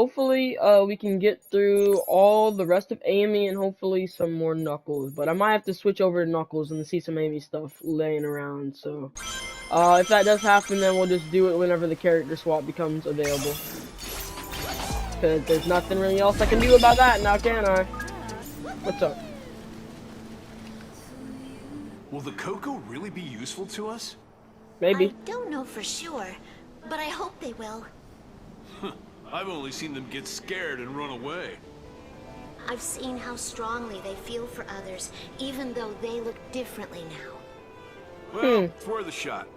hopefully, we can get through all the rest of Amy and hopefully some more Knuckles. But I might have to switch over to Knuckles and see some Amy stuff laying around. So, if that does happen, then we'll just do it whenever the character swap becomes available. Because there's nothing really else I can do about that now, can I? What's up? Will the cocoa really be useful to us? Maybe. I don't know for sure, but I hope they will. I've only seen them get scared and run away. I've seen how strongly they feel for others, even though they look differently now. Well, it's worth a shot.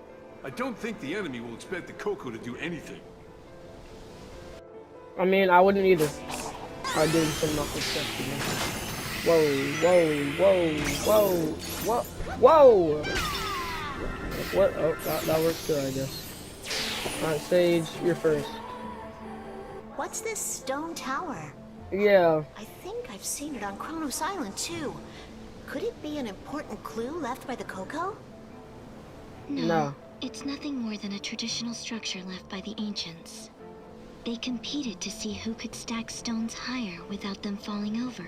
I don't think the enemy will expect the cocoa to do anything. I mean, I wouldn't either. I did some Knuckles stuff today. Whoa. What? Oh, that works good, I guess. Alright, Sage, you're first. What's this stone tower? Yeah. I think I've seen it on Kronos Island, too. Could it be an important clue left by the cocoa? No. It's nothing more than a traditional structure left by the ancients. They competed to see who could stack stones higher without them falling over.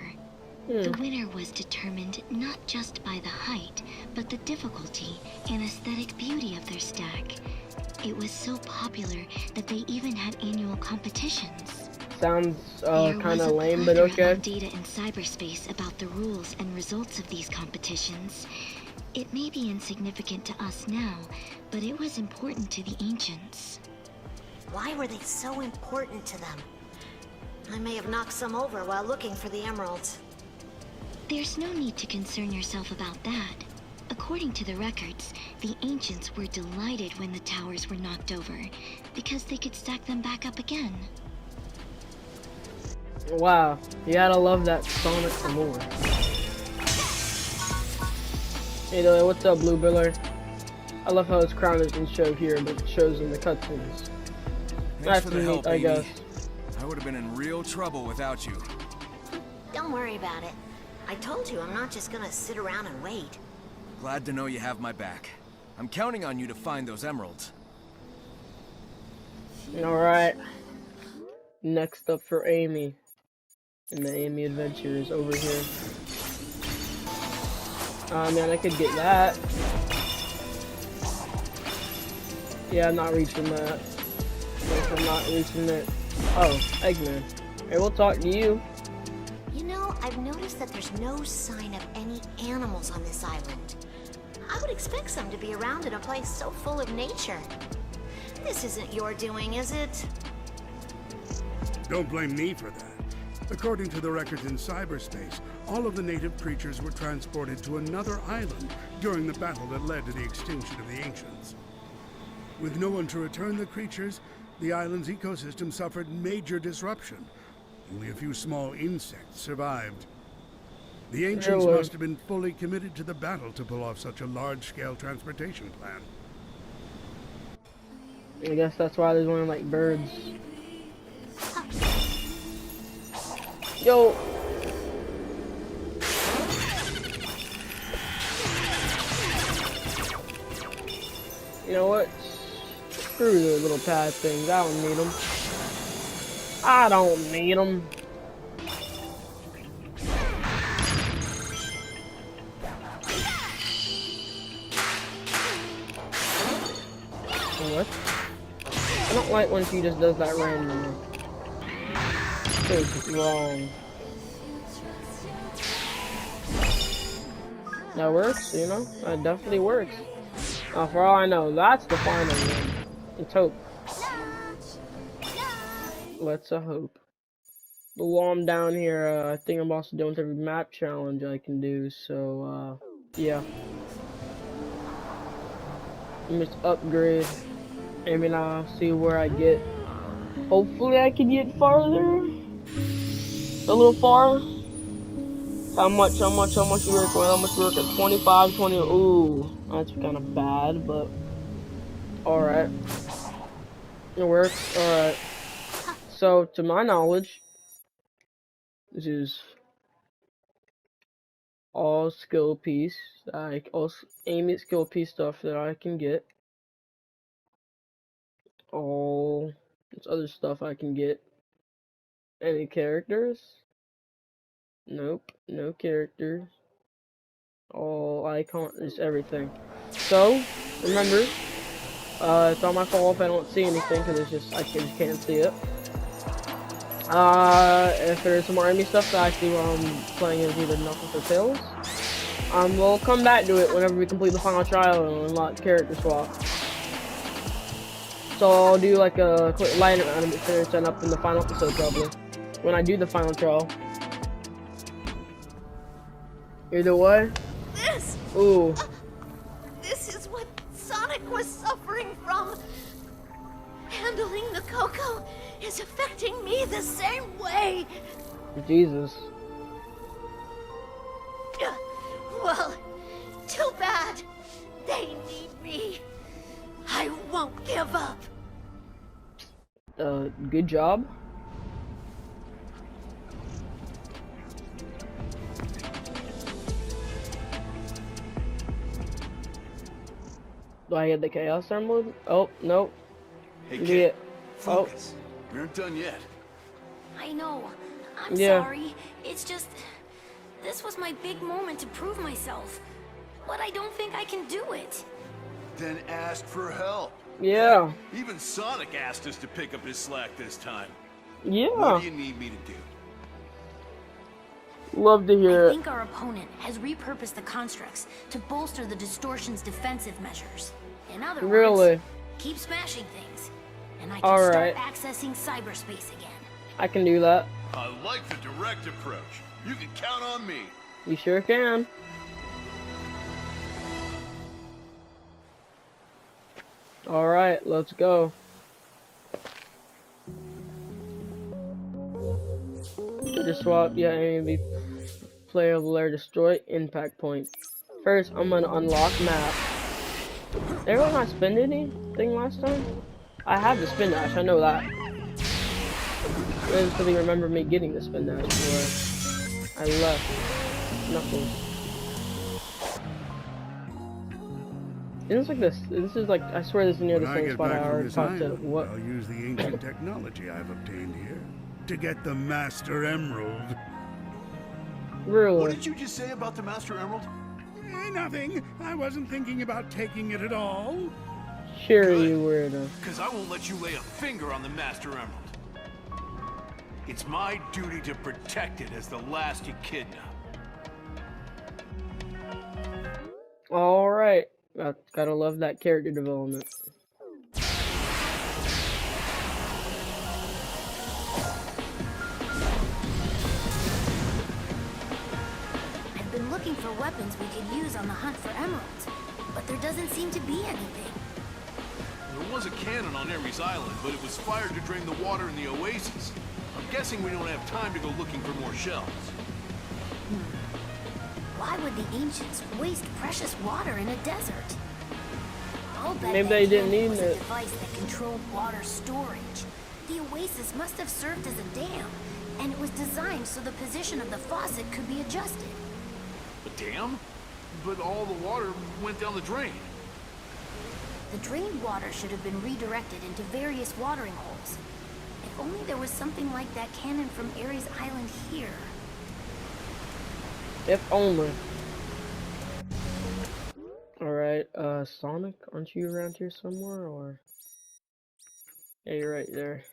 The winner was determined not just by the height, but the difficulty and aesthetic beauty of their stack. It was so popular that they even had annual competitions. Sounds kind of lame, but okay. There was a plethora of data in cyberspace about the rules and results of these competitions. It may be insignificant to us now, but it was important to the ancients. Why were they so important to them? I may have knocked some over while looking for the emeralds. There's no need to concern yourself about that. According to the records, the ancients were delighted when the towers were knocked over, because they could stack them back up again. Wow, you gotta love that Sonic for more. Hey there, what's up, Blue Biller? I love how his crown isn't shown here, but it shows in the cutscenes. Thanks for the help, I Amy. guess. I would have been in real trouble without you. Don't worry about it. I told you I'm not just gonna sit around and wait. Glad to know you have my back. I'm counting on you to find those emeralds. Alright. Next up for Amy. And the Amy Adventures over here. Man, I could get that. Yeah, I'm not reaching that. Guess I'm not reaching it. Oh, Eggman. Hey, we'll talk to you. You know, I've noticed that there's no sign of any animals on this island. I would expect some to be around in a place so full of nature. This isn't your doing, is it? Don't blame me for that. According to the records in cyberspace, all of the native creatures were transported to another island during the battle that led to the extinction of the ancients. With no one to return the creatures, the island's ecosystem suffered major disruption. Only a few small insects survived. The ancients must have been fully committed to the battle to pull off such a large-scale transportation plan. I guess that's why there's only like birds. Yo! You know what? Screw the little pad things. I don't need them. I don't need them. What? I don't like when she just does that randomly. It's wrong. That works, you know? That definitely works. For all I know, that's the final one. Let's hope. Let's hope. But while I'm down here, I think I'm also doing every map challenge I can do, so, yeah. Let me just upgrade. Maybe now see where I get. Hopefully I can get farther. A little far. How much we work with? How much we work at 25, 20. Ooh, that's kind of bad, but alright. It works. Alright. So, to my knowledge, this is all skill piece, like all Amy skill piece stuff that I can get. All this other stuff I can get. Any characters? Nope, no characters. All icon is everything. So, remember, it's not my fault if I don't see anything, because it's just, I just can't see it. If there's some more enemy stuff that I see while I'm playing as either Knuckles or Tails, we'll come back to it whenever we complete the final trial and unlock character swap. So I'll do like a quick light animation set up in the final episode probably, when I do the final trial. Either way. This! Ooh. This is what Sonic was suffering from. Handling the Coco is affecting me the same way. Jesus. Well, too bad. They need me. I won't give up. Good job. Do I get the Chaos Emerald? Oh, no. Hey, Yeah. kid, focus. We aren't done yet. I know. I'm Yeah. sorry. It's just... This was my big moment to prove myself. But I don't think I can do it. Then ask for help. Yeah. Even Sonic asked us to pick up his slack this time. Yeah. What do you need me to do? Love to hear I it. think our opponent has repurposed the constructs to bolster the distortion's defensive measures. In other Really? words, keep smashing things, and I can Alright. start accessing cyberspace again. I can do that. I like the direct approach. You can count on me. You sure can. Alright, let's go. Just swap, yeah, enemy player layer destroy impact point. First, I'm gonna unlock map. Did I not spend anything last time? I had the spin dash, I know that. I just really remember me getting the spin dash before I left Knuckles. It's like this. This is like, I swear this is near the When I same get spot I back from already this talked to. island, What? I'll use the ancient technology I've obtained here to get the Master Emerald. What Really? did you just say about the Master Emerald? Nothing. I wasn't thinking about taking it at all. Sure Good. you were though. Because I won't let you lay a finger on the Master Emerald. It's my duty to protect it as the last Echidna. Alright. Gotta love that character development. I've been looking for weapons we could use on the hunt for emeralds, but there doesn't seem to be anything. There was a cannon on Ares Island, but it was fired to drain the water in the oasis. I'm guessing we don't have time to go looking for more shells. Why would the ancients waste precious water in a desert? I'll bet Maybe that they didn't cannon need was a it. device that controlled water storage. The oasis must have served as a dam, and it was designed so the position of the faucet could be adjusted. A dam? But all the water went down the drain. The drained water should have been redirected into various watering holes. If only there was something like that cannon from Ares Island here. If only. Alright, Sonic, aren't you around here somewhere, or? Yeah, you're right there.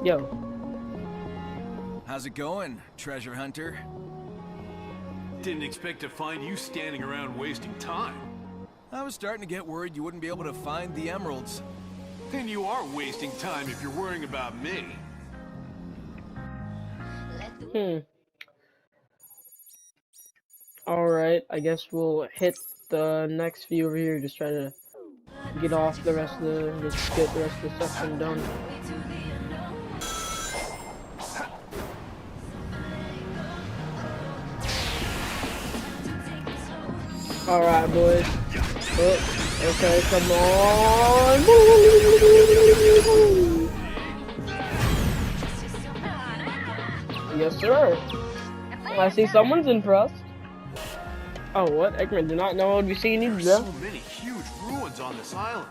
Yo. How's it going, treasure hunter? Didn't expect to find you standing around wasting time. I was starting to get worried you wouldn't be able to find the emeralds. Then you are wasting time if you're worrying about me. Alright, I guess we'll hit the next few over here, just try to get off the rest of the, just get the rest of the section done. Alright, boys. Oh, okay, come on. Yes, sir. I see someone's impressed. Oh, what? Eggman did not know I would be seeing these, There's bro. so many huge ruins on this island.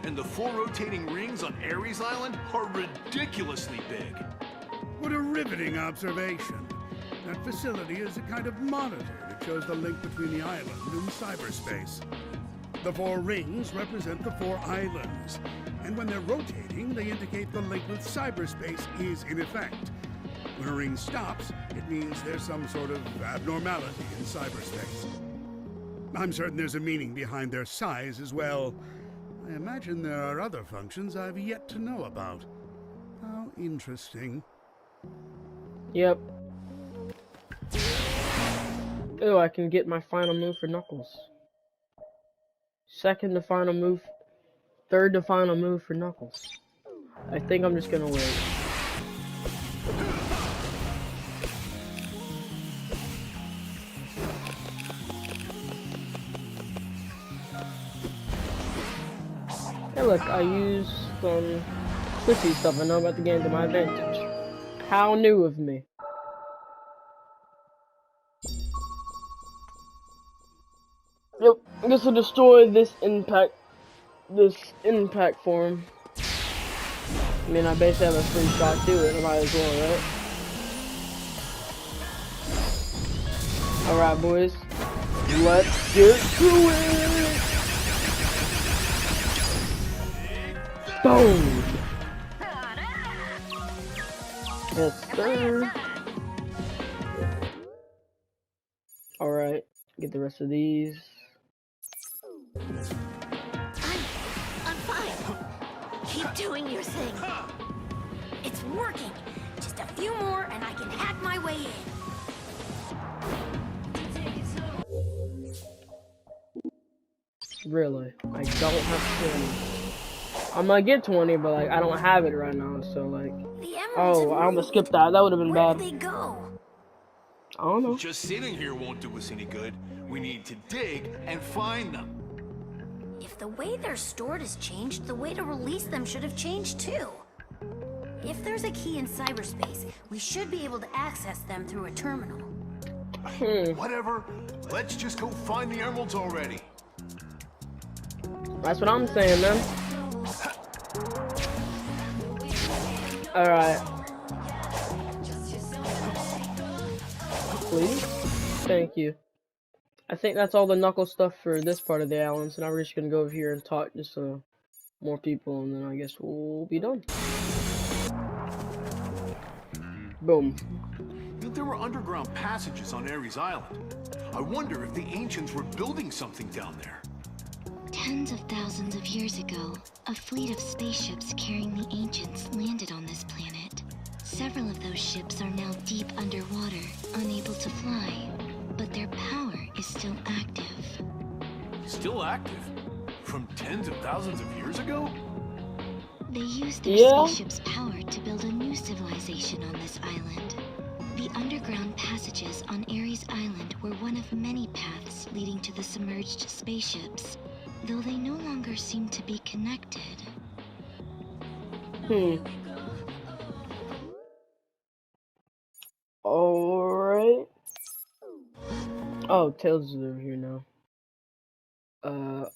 And the 4 rotating rings on Ares Island are ridiculously big. What a riveting observation. That facility is a kind of monitor that shows the link between the island and cyberspace. The 4 rings represent the 4 islands, and when they're rotating, they indicate the link with cyberspace is in effect. When a ring stops, it means there's some sort of abnormality in cyberspace. I'm certain there's a meaning behind their size as well. I imagine there are other functions I've yet to know about. How interesting. Yep. Oh, I can get my final move for Knuckles. Second to final move. Third to final move for Knuckles. I think I'm just gonna wait. Hey look, I used some twisty stuff I know about the game to my advantage. How new of me. Yep, I guess I'll destroy this impact form. I mean, I basically have a free shot to it, I might as well, right? Alright, boys. Let's get to it! Boom! Yes, sir. Alright, get the rest of these. I'm fine. Keep doing your thing. It's working. Just a few more and I can hack my way in. Really, I don't have 20. I'm gonna get 20, but like I don't have it right now, so like. The emeralds Oh, have I almost moved. skipped that. That would have been Where bad. did they go? I don't know. Just sitting here won't do us any good. We need to dig and find them. If the way they're stored has changed, the way to release them should have changed too. If there's a key in cyberspace, we should be able to access them through a terminal. Whatever. Let's just go find the emeralds already. That's what I'm saying, man. Alright. Please? Thank you. I think that's all the Knuckles stuff for this part of the island, so now we're just gonna go over here and talk to some more people, and then I guess we'll be done. Boom. There were underground passages on Ares Island. I wonder if the ancients were building something down there. Tens of thousands of years ago, a fleet of spaceships carrying the ancients landed on this planet. Several of those ships are now deep underwater, unable to fly, but their power is still active. Still active? From tens of thousands of years ago? They used their Yeah. spaceship's power to build a new civilization on this island. The underground passages on Ares Island were one of many paths leading to the submerged spaceships, though they no longer seem to be connected. Alright. Oh, Tails is over here now.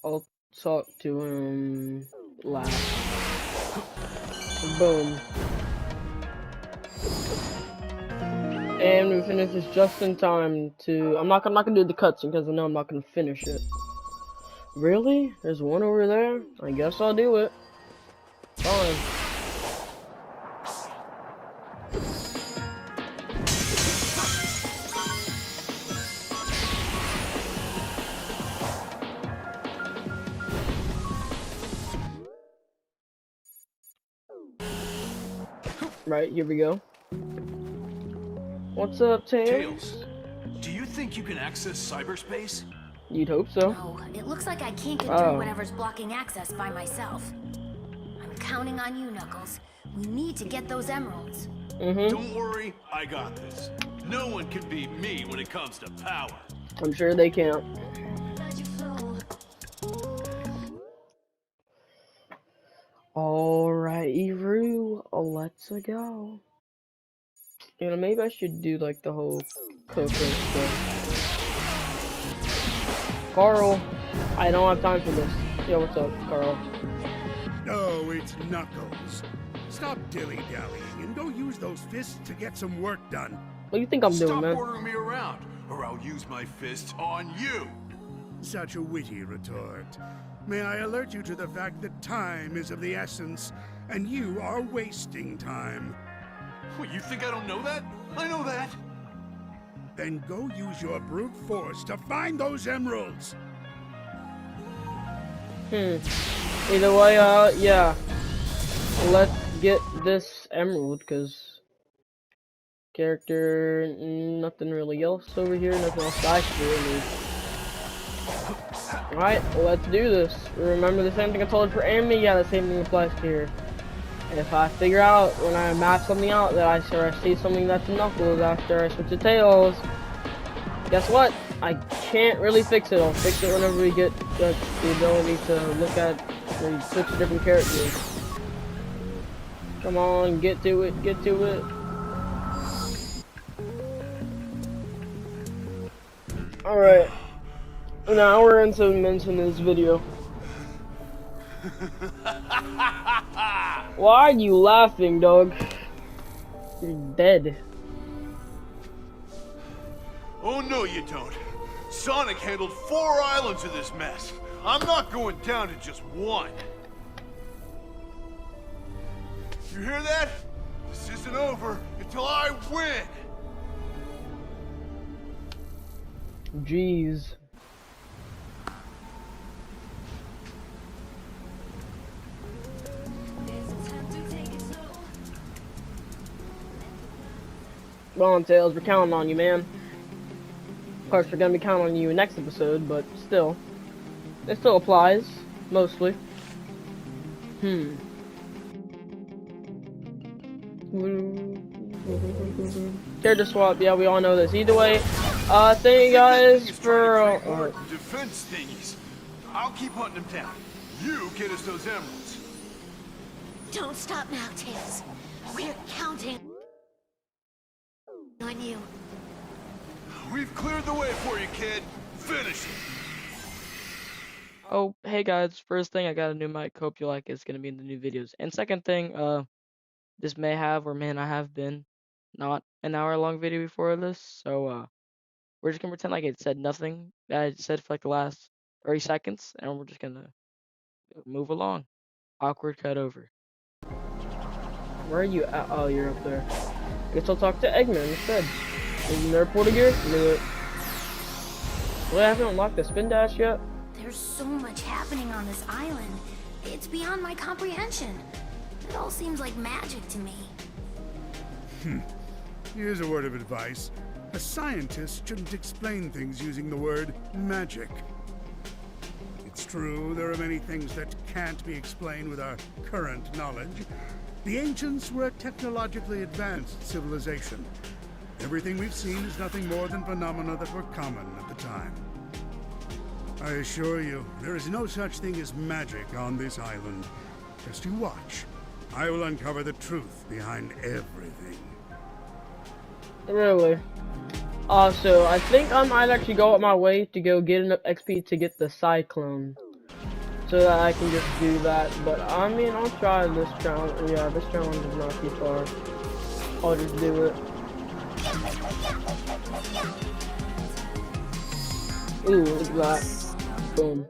I'll talk to him last. Boom. And we finish this just in time to. I'm not gonna do the cutscene because I know I'm not gonna finish it. Really? There's one over there? I guess I'll do it. Fine. Right, here we go. What's up, Tails? Tails, do you think you can access cyberspace? You'd hope so. No, it looks like I can't get Oh. through whatever's blocking access by myself. I'm counting on you, Knuckles. We need to get those emeralds. Don't worry, I got this. No one can beat me when it comes to power. I'm sure they can't. Alright, Eru, let's go. You know, maybe I should do like the whole Coco stuff. Carl, I don't have time for this. Yo, what's up, Carl? Oh, it's Knuckles. Stop dilly-dallying and go use those fists to get some work done. What do you think I'm doing, Stop man? ordering me around, or I'll use my fists on you. Such a witty retort. May I alert you to the fact that time is of the essence, and you are wasting time. What, you think I don't know that? I know that. Then go use your brute force to find those emeralds. Either way, yeah. Let's get this emerald, because character, nothing really else over here, nothing else I should really. Alright, let's do this. Remember the same thing I told for Amy? Yeah, the same thing applies here. And if I figure out, when I map something out, that I see something that's Knuckles after I switch to Tails, guess what? I can't really fix it. I'll fix it whenever we get the ability to look at or switch to different characters. Come on, get to it, get to it. Alright. Now we're into mention this video. Why are you laughing, dog? You're dead. Oh, no, you don't. Sonic handled 4 islands of this mess. I'm not going down to just one. You hear that? This isn't over until I win. Jeez. Well, on Tails, we're counting on you, man. Of course, we're gonna be counting on you next episode, but still. It still applies, mostly. Character swap, yeah, we all know this. Either way, thank you guys for... defense thingies. I'll keep hunting them down. You get us those emeralds. Don't stop now, Tails. We're counting on you. We've cleared the way for you, kid. Finish it. Oh, hey guys, first thing, I got a new mic. Hope you like it. It's gonna be in the new videos. And second thing, this may have or may not have been not an hour-long video before this, so we're just gonna pretend like it said nothing that I said for like the last 30 seconds, and we're just gonna move along. Awkward cut over. Where are you at? Oh, you're up there. I guess I'll talk to Eggman instead. Is in the airport again? Do it. Well, I haven't unlocked the spin dash yet. There's so much happening on this island. It's beyond my comprehension. It all seems like magic to me. Here's a word of advice. A scientist shouldn't explain things using the word magic. It's true, there are many things that can't be explained with our current knowledge. The ancients were a technologically advanced civilization. Everything we've seen is nothing more than phenomena that were common at the time. I assure you, there is no such thing as magic on this island. Just you watch. I will uncover the truth behind everything. Really? Also, I think I might actually go out my way to go get enough XP to get the Cyclone. So that I can just do that. But, I mean, I'll try this challenge. Yeah, this challenge is not too far. I'll just do it. Ooh, look at that. Boom.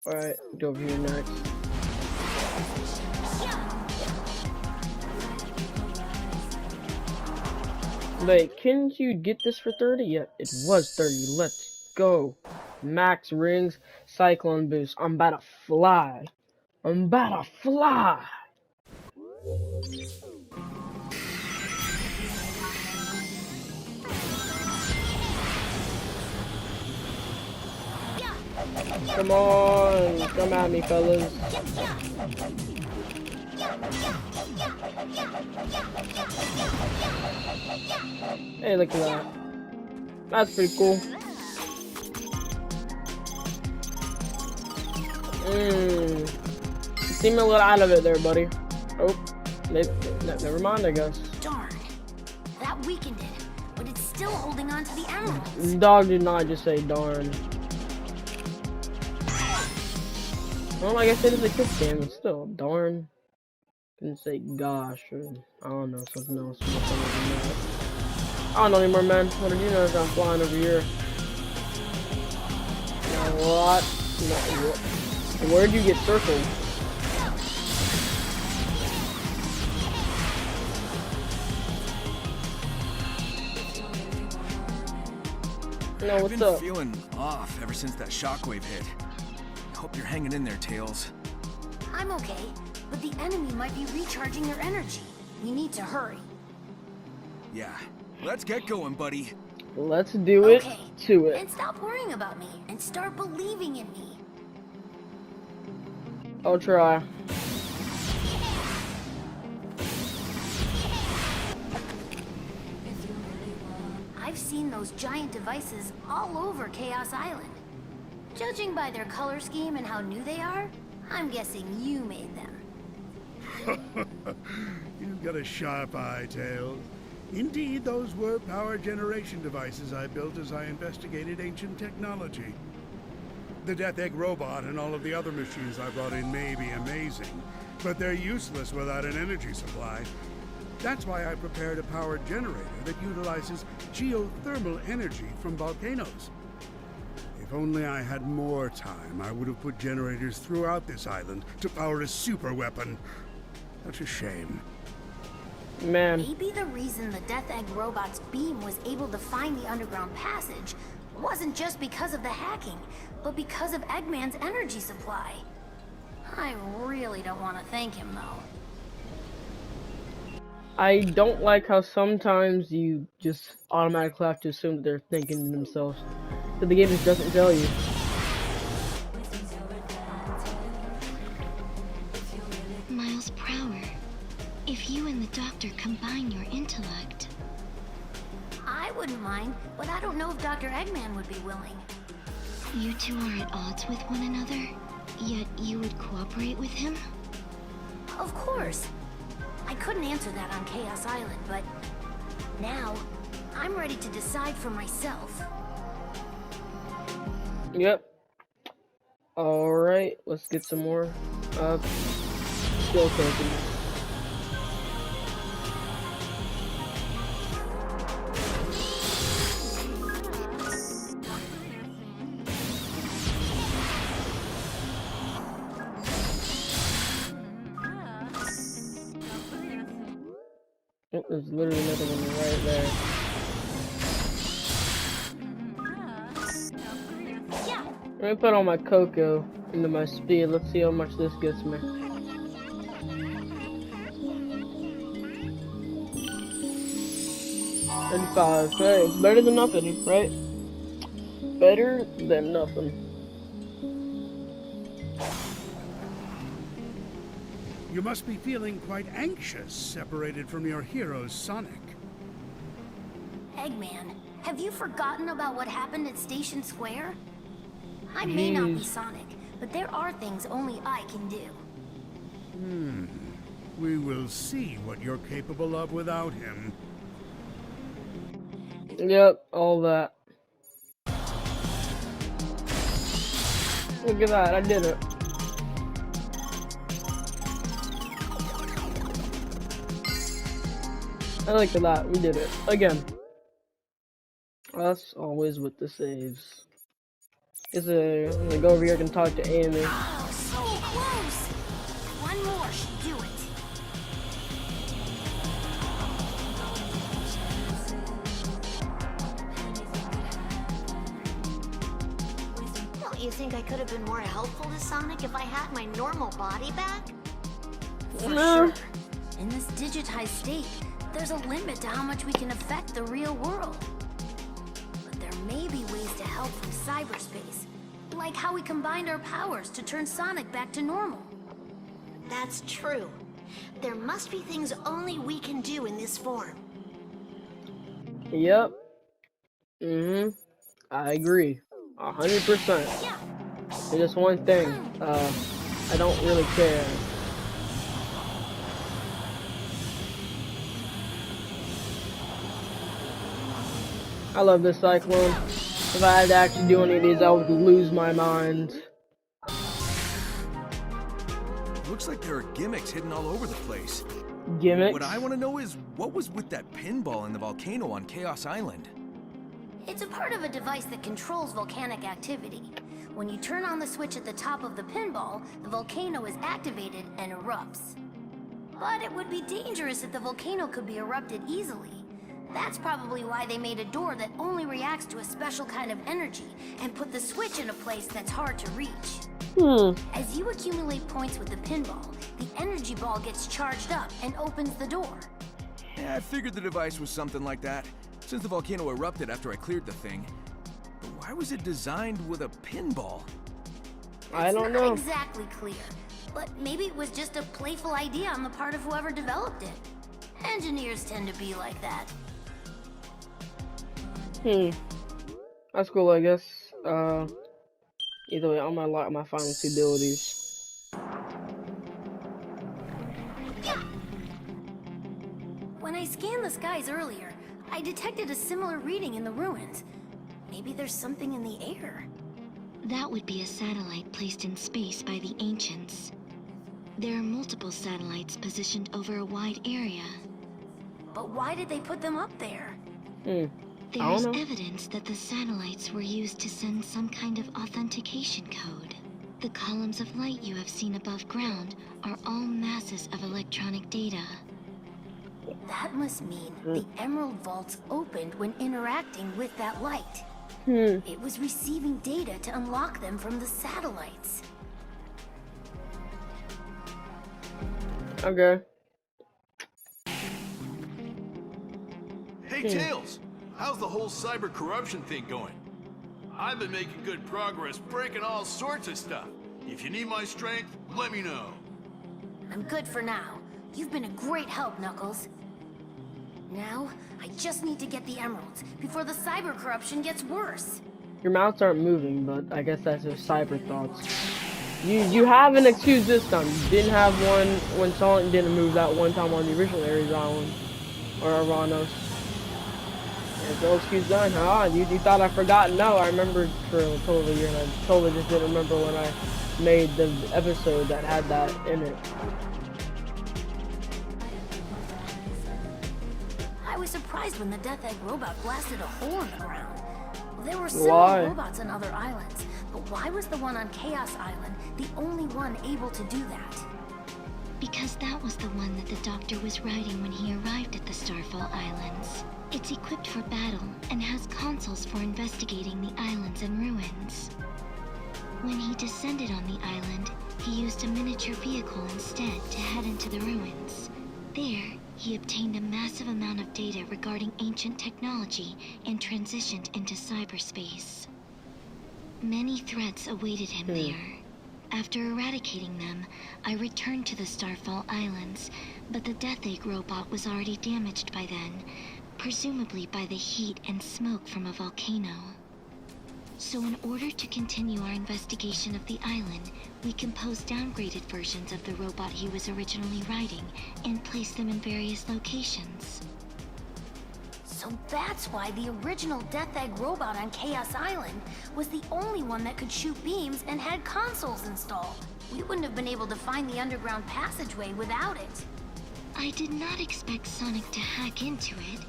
Alright, go over here next. Wait, couldn't you get this for 30? Yeah, it was 30. Let's go. Max rings, Cyclone boost. I'm about to fly. I'm about to fly. Come on, come at me, fellas. Hey, look at that. That's pretty cool. You seem a little out of it there, buddy. Oh, never mind, I guess. Darn. That weakened it, but it's still holding on to the emeralds. The dog did not just say darn. Well, like I said, it's a kick game, but still, darn. Didn't say gosh, or I don't know, something else. I don't know anymore, man. What did you know as I'm flying over here? Now what? No, where'd you get circled? No, I've what's been up? feeling off ever since that shockwave hit. I hope you're hanging in there, Tails. I'm okay, but the enemy might be recharging their energy. We need to hurry. Yeah, let's get going, buddy. Let's do it Okay, to it. and stop worrying about me and start believing in me. I'll try. I've seen those giant devices all over Chaos Island. Judging by their color scheme and how new they are, I'm guessing you made them. You've got a sharp eye, Tails. Indeed, those were power generation devices I built as I investigated ancient technology. The Death Egg robot and all of the other machines I brought in may be amazing, but they're useless without an energy supply. That's why I prepared a power generator that utilizes geothermal energy from volcanoes. If only I had more time, I would have put generators throughout this island to power a super weapon. Such a shame. Man, Maybe the reason the Death Egg robot's beam was able to find the underground passage wasn't just because of the hacking, but because of Eggman's energy supply. I really don't want to thank him, though. I don't like how sometimes you just automatically have to assume that they're thinking to themselves. But the game just doesn't tell you. Miles Prower, if you and the doctor combine your intellect... I wouldn't mind, but I don't know if Dr. Eggman would be willing. You two are at odds with one another, yet you would cooperate with him? Of course. I couldn't answer that on Chaos Island, but now I'm ready to decide for myself. Yep. Alright, let's get some more skill tokens. Oh, there's literally another one right there. Let me put all my cocoa into my speed. Let's see how much this gets me. $35. Hey, it's better than nothing, right? Better than nothing. You must be feeling quite anxious, separated from your hero, Sonic. Eggman, have you forgotten about what happened at Station Square? I may not be Sonic, but there are things only I can do. We will see what you're capable of without him. Yep, all that. Look at that, I did it. I like that, we did it. Again. Us always with the saves. I'm gonna go over here and talk to Amy. Oh, so close! One more should do it. Don't you think I could have been more helpful to Sonic if I had my normal body back? For No. sure. In this digitized state, there's a limit to how much we can affect the real world. But there may be ways to help from cyberspace, like how we combined our powers to turn Sonic back to normal. That's true. There must be things only we can do in this form. Yep. I agree. 100%. Yeah. There's just one thing. I don't really care. I love this cyclone. If I had to actually do any of these, I would lose my mind. Looks like there are gimmicks hidden all over the place. Gimmicks? What I want to know is, what was with that pinball in the volcano on Chaos Island? It's a part of a device that controls volcanic activity. When you turn on the switch at the top of the pinball, the volcano is activated and erupts. But it would be dangerous if the volcano could be erupted easily. That's probably why they made a door that only reacts to a special kind of energy and put the switch in a place that's hard to reach. As you accumulate points with the pinball, the energy ball gets charged up and opens the door. Yeah, I figured the device was something like that, since the volcano erupted after I cleared the thing. But why was it designed with a pinball? I don't It's know. not exactly clear, but maybe it was just a playful idea on the part of whoever developed it. Engineers tend to be like that. That's cool, I guess. Either way, I'm gonna lock my final two abilities. When I scanned the skies earlier, I detected a similar reading in the ruins. Maybe there's something in the air. That would be a satellite placed in space by the ancients. There are multiple satellites positioned over a wide area. But why did they put them up there? There is evidence that the satellites were used to send some kind of authentication code. The columns of light you have seen above ground are all masses of electronic data. That must mean the Emerald Vaults opened when interacting with that light. It was receiving data to unlock them from the satellites. Okay. Hey, Tails! How's the whole cyber corruption thing going? I've been making good progress breaking all sorts of stuff. If you need my strength, let me know. I'm good for now. You've been a great help, Knuckles. Now, I just need to get the emeralds before the cyber corruption gets worse. Your mouths aren't moving, but I guess that's just cyber thoughts. You have an excuse this time. You didn't have one when Sonic didn't move that one time on the original Ares Island. Or Aranos. There's no excuse done, huh? You thought I forgot? No, I remembered for a total year, and I totally just didn't remember when I made the episode that had that in it. I was surprised when the Death Egg robot blasted a hole in the ground. There were similar robots on other islands, but why was the one on Chaos Island the only one able to do that? Because that was the one that the Doctor was riding when he arrived at the Starfall Islands. It's equipped for battle and has consoles for investigating the islands and ruins. When he descended on the island, he used a miniature vehicle instead to head into the ruins. There, he obtained a massive amount of data regarding ancient technology and transitioned into cyberspace. Many threats awaited him there. After eradicating them, I returned to the Starfall Islands, but the Death Egg robot was already damaged by then, presumably by the heat and smoke from a volcano. So in order to continue our investigation of the island, we composed downgraded versions of the robot he was originally riding and placed them in various locations. So that's why the original Death Egg robot on Chaos Island was the only one that could shoot beams and had consoles installed. We wouldn't have been able to find the underground passageway without it. I did not expect Sonic to hack into it,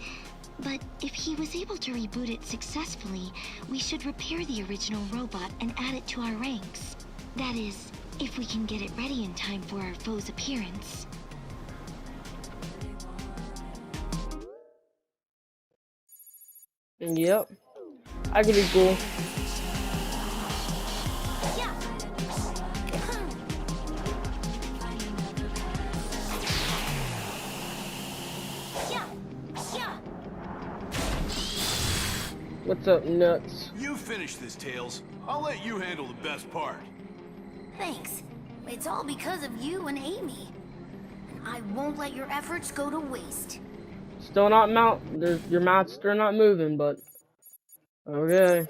but if he was able to reboot it successfully, we should repair the original robot and add it to our ranks. That is, if we can get it ready in time for our foe's appearance. Yep. I could be cool. Yeah. Yeah. What's up, nuts? You finish this, Tails. I'll let you handle the best part. Thanks. It's all because of you and Amy. And I won't let your efforts go to waste. Still not your mouth's still not moving, but okay.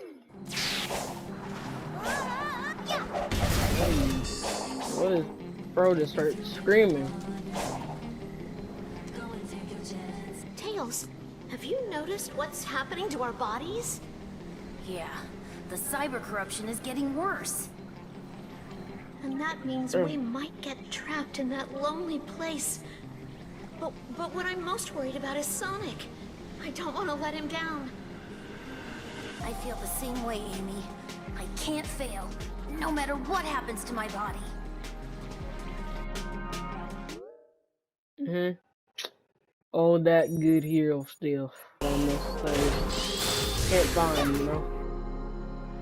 What is bro just started screaming? Tails, have Have you noticed what's happening to our bodies? Yeah, the cyber corruption is getting worse. And that means we might get trapped in that lonely place. But what I'm most worried about is Sonic. I don't want to let him down. I feel the same way, Amy. I can't fail, no matter what happens to my body. All that good hero stuff on this thing. Can't find, you know?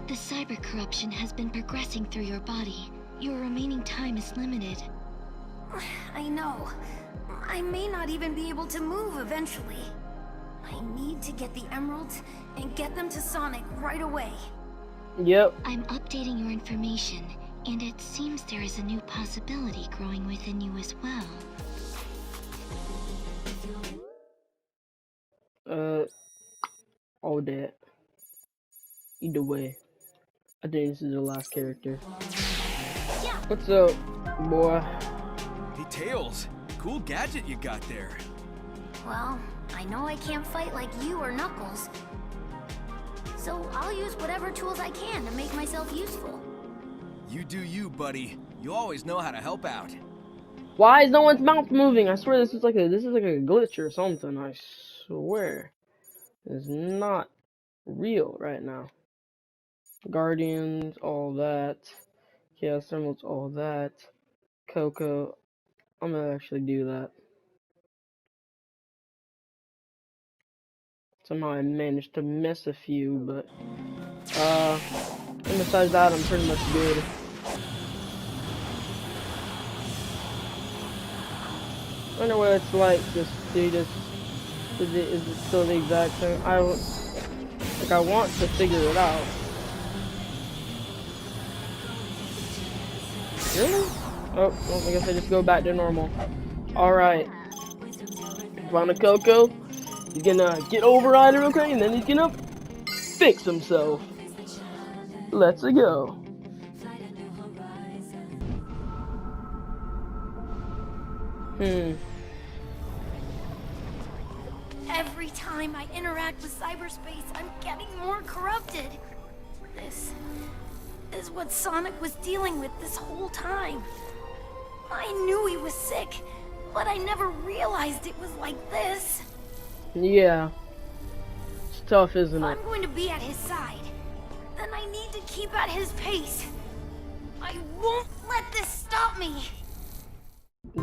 The cyber corruption has been progressing through your body. Your remaining time is limited. I know. I may not even be able to move eventually. I need to get the emeralds and get them to Sonic right away. Yep. I'm updating your information, and it seems there is a new possibility growing within you as well. All that. Either way, I think this is the last character. What's up, boy? Hey, Tails. Cool gadget you got there. Well, I know I can't fight like you or Knuckles. So I'll use whatever tools I can to make myself useful. You do you, buddy. You always know how to help out. Why is no one's mouth moving? I swear this is like a glitch or something. I swear, it's not real right now. Guardians, all that. Chaos Emeralds, all that. Coco, I'm gonna actually do that. Somehow I managed to miss a few, but and besides that, I'm pretty much good. I wonder what it's like just do this. Is it still the exact same? I want to figure it out. Really? Oh, well, I guess I just go back to normal. Alright. Found a Coco. He's gonna get over on it real quick, and then he's gonna fix himself. Let's go. Every time I interact with cyberspace, I'm getting more corrupted. This is what Sonic was dealing with this whole time. I knew he was sick, but I never realized it was like this. Yeah. It's tough, isn't If it? I'm going to be at his side, then I need to keep at his pace. I won't let this stop me.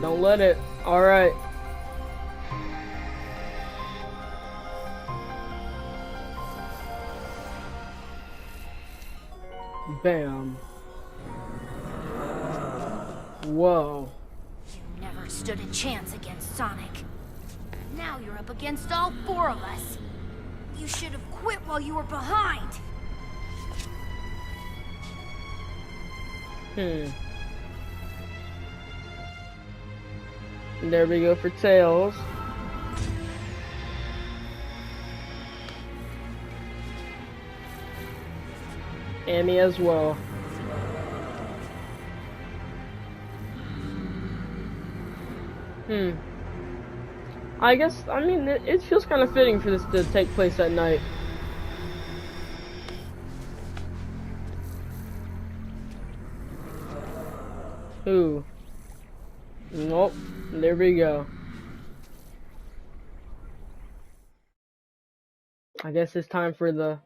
Don't let it. Alright. Bam. Whoa. You never stood a chance against Sonic. Now you're up against all four of us. You should have quit while you were behind. There we go for Tails. Amy as well. I guess, I mean, it feels kind of fitting for this to take place at night. Ooh. Nope. There we go. I guess it's time for the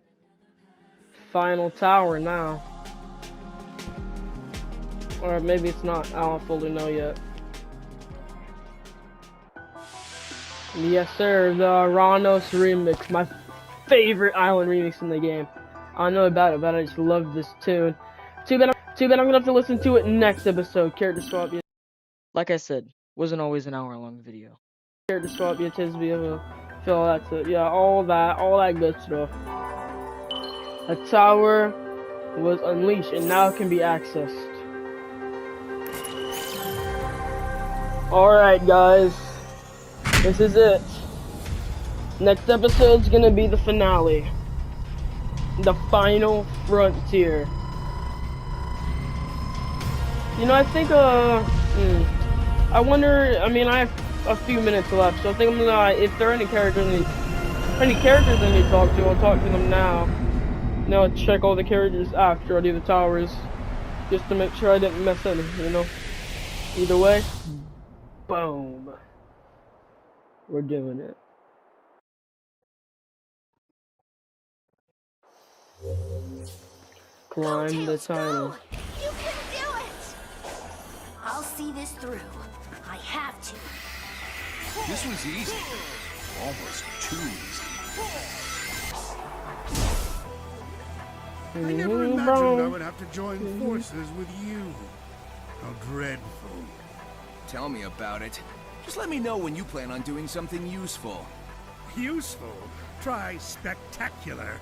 final tower now. Or maybe it's not. I don't fully know yet. Yes, sir. The Ranos remix. My favorite island remix in the game. I don't know about it, but I just love this tune. Too bad I'm gonna have to listen to it next episode. Character swap. Like I said, wasn't always an hour-long video. Character swap. Yeah, Tisby, feel all that stuff. Yeah, all that good stuff. A tower was unleashed and now can be accessed. Alright, guys. This is it. Next episode's gonna be the finale. The final frontier. You know, I think, I wonder, I mean, I have a few minutes left, so I think I'm gonna, if there are any characters Any characters I need to talk to, I'll talk to them now. Then I'll check all the characters after I do the towers. Just to make sure I didn't miss any, you know? Either way, boom. We're doing it. Climb the tunnel. You can do it! I'll see this through. I have to. This was easy. Almost too easy. I never imagined I would have to join forces with you. How dreadful. Tell me about it. Just let me know when you plan on doing something useful. Useful? Try spectacular.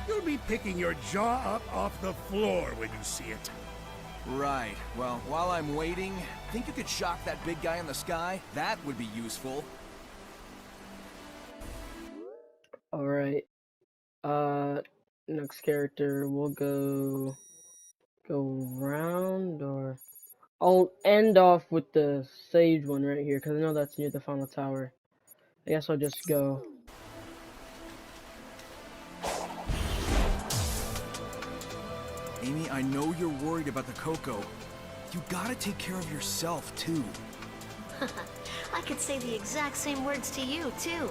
You'll be picking your jaw up off the floor when you see it. Right. Well, while I'm waiting, think you could shock that big guy in the sky? That would be useful. Alright. Next character, we'll go round, or I'll end off with the sage one right here, because I know that's near the final tower. I guess I'll just go. Amy, I know you're worried about the Coco. You gotta take care of yourself, too. I could say the exact same words to you, too.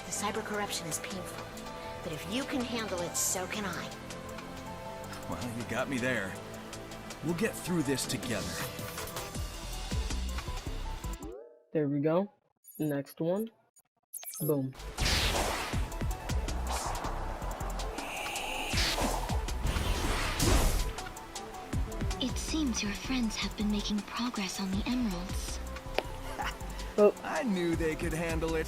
The cyber corruption is painful, but if you can handle it, so can I. Well, you got me there. We'll get through this together. There we go. Next one. Boom. It seems your friends have been making progress on the emeralds. Oh, I knew they could handle it.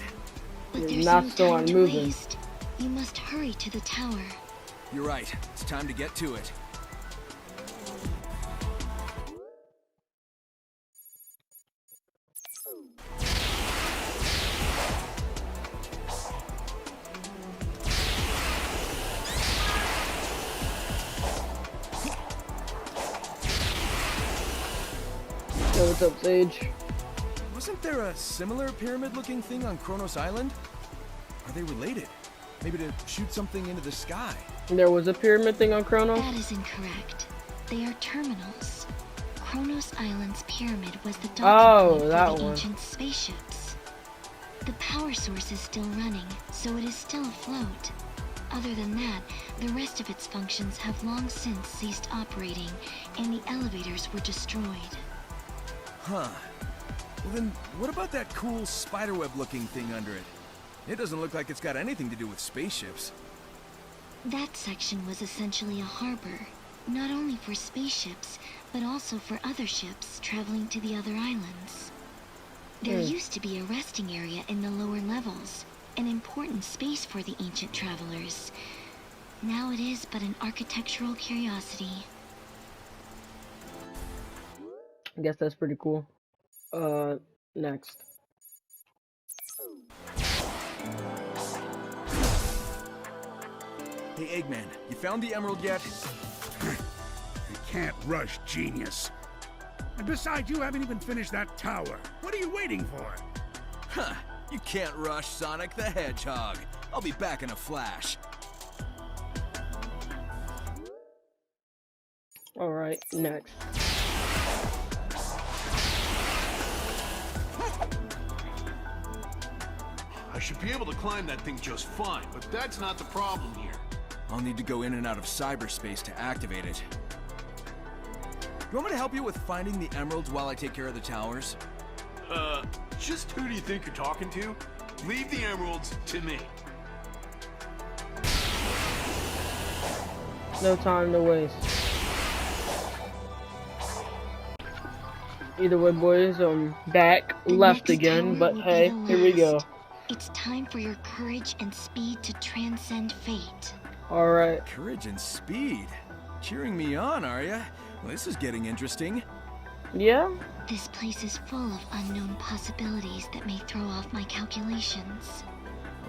But You're there's not no still time to moving. waste. You must hurry to the tower. You're right. It's time to get to it. yo, what's up, Sage? Wasn't there a similar pyramid-looking thing on Kronos Island? Are they related? Maybe to shoot something into the sky? There was a pyramid thing on Chronos? That is incorrect. They are terminals. Kronos Island's pyramid was the docking point that for the one. ancient spaceships. The power source is still running, so it is still afloat. Other than that, the rest of its functions have long since ceased operating, and the elevators were destroyed. Huh. Well then, what about that cool spiderweb-looking thing under it? It doesn't look like it's got anything to do with spaceships. That section was essentially a harbor, not only for spaceships, but also for other ships traveling to the other islands. There used to be a resting area in the lower levels, an important space for the ancient travelers. Now it is but an architectural curiosity. I guess that's pretty cool. Next. Hey, Eggman, you found the emerald yet? You can't rush genius. And besides, you haven't even finished that tower. What are you waiting for? Huh. You can't rush Sonic the Hedgehog. I'll be back in a flash. Alright, next. I should be able to climb that thing just fine, but that's not the problem here. I'll need to go in and out of cyberspace to activate it. You want me to help you with finding the emeralds while I take care of the towers? Just who do you think you're talking to? Leave the emeralds to me. No time to waste. Either way, boys, I'm back, The left next again, tower but will be hey, the here we go. last. It's time for your courage and speed to transcend fate. Alright, Courage and speed. Cheering me on, are ya? Well, this is getting interesting. yeah? This place is full of unknown possibilities that may throw off my calculations.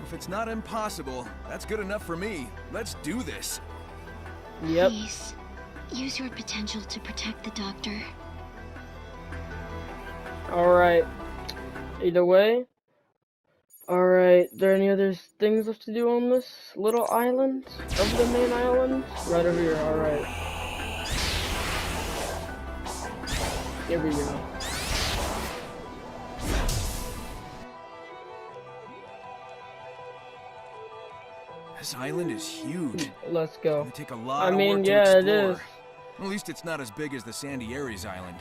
If it's not impossible, that's good enough for me. Let's do this. Yep. Please, use your potential to protect the doctor. Alright. Either way, Alright, there any other things left to do on this little island? Of the main island? Right over here, alright. Here we go. This island is huge. Let's go. It'll take a lot I of mean, work to yeah, it explore. is. At least it's not as big as the Sandy Ares Island.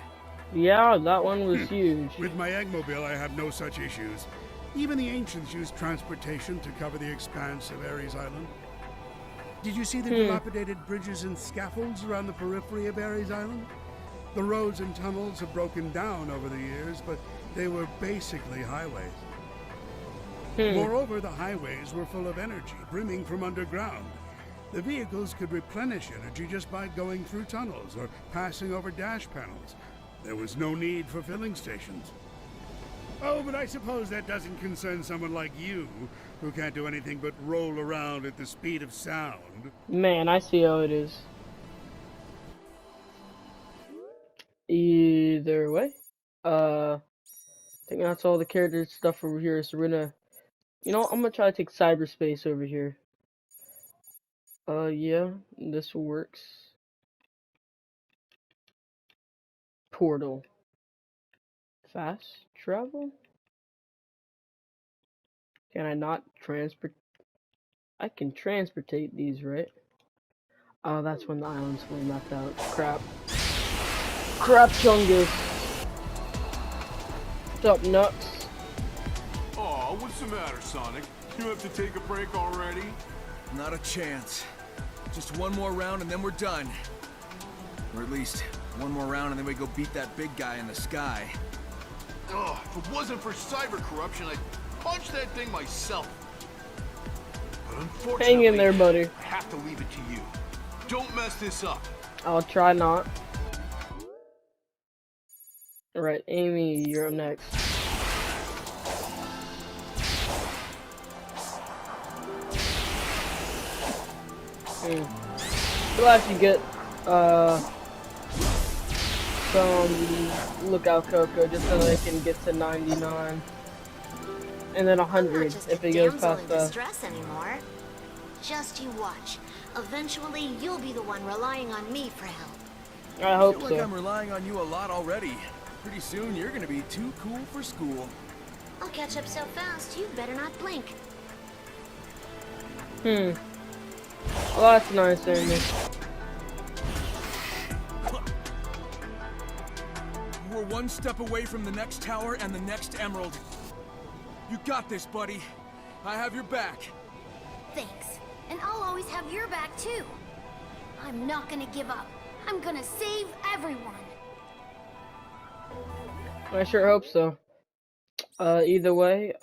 Yeah, that one was huge. With my eggmobile, I have no such issues. Even the ancients used transportation to cover the expanse of Ares Island. Did you see the dilapidated bridges and scaffolds around the periphery of Ares Island? The roads and tunnels have broken down over the years, but they were basically highways. Moreover, the highways were full of energy, brimming from underground. The vehicles could replenish energy just by going through tunnels or passing over dash panels. There was no need for filling stations. Oh, but I suppose that doesn't concern someone like you, who can't do anything but roll around at the speed of sound. Man, I see how it is. Either way, I think that's all the character stuff over here. So we're gonna, you know, I'm gonna try to take cyberspace over here. Yeah, this works. Portal. Fast travel? Can I not transport? I can transportate these, right? Oh, that's when the island's fully mapped out. Crap. Crap, Chungus. What's up, nuts? Aw, what's the matter, Sonic? You have to take a break already? Not a chance. Just one more round and then we're done. Or at least, one more round and then we go beat that big guy in the sky. Ugh, if it wasn't for cyber corruption, I'd punch that thing myself. But unfortunately, Hang in there, buddy. I have to leave it to you. Don't mess this up. I'll try not. Alright, Amy, you're up next. You'll actually get, some lookout cocoa just so they can get to 99. And then 100 if it goes past in that. distress anymore. Just you watch. Eventually, you'll be the one relying on me for help. I I hope feel like so. I'm relying on you a lot already. Pretty soon you're gonna be too cool for school. I'll catch up so fast, you better not blink. Well, that's nice, Amy. We're one step away from the next tower and the next emerald. You got this, buddy. I have your back. Thanks. And I'll always have your back, too. I'm not gonna give up. I'm gonna save everyone. I sure hope so. Either way,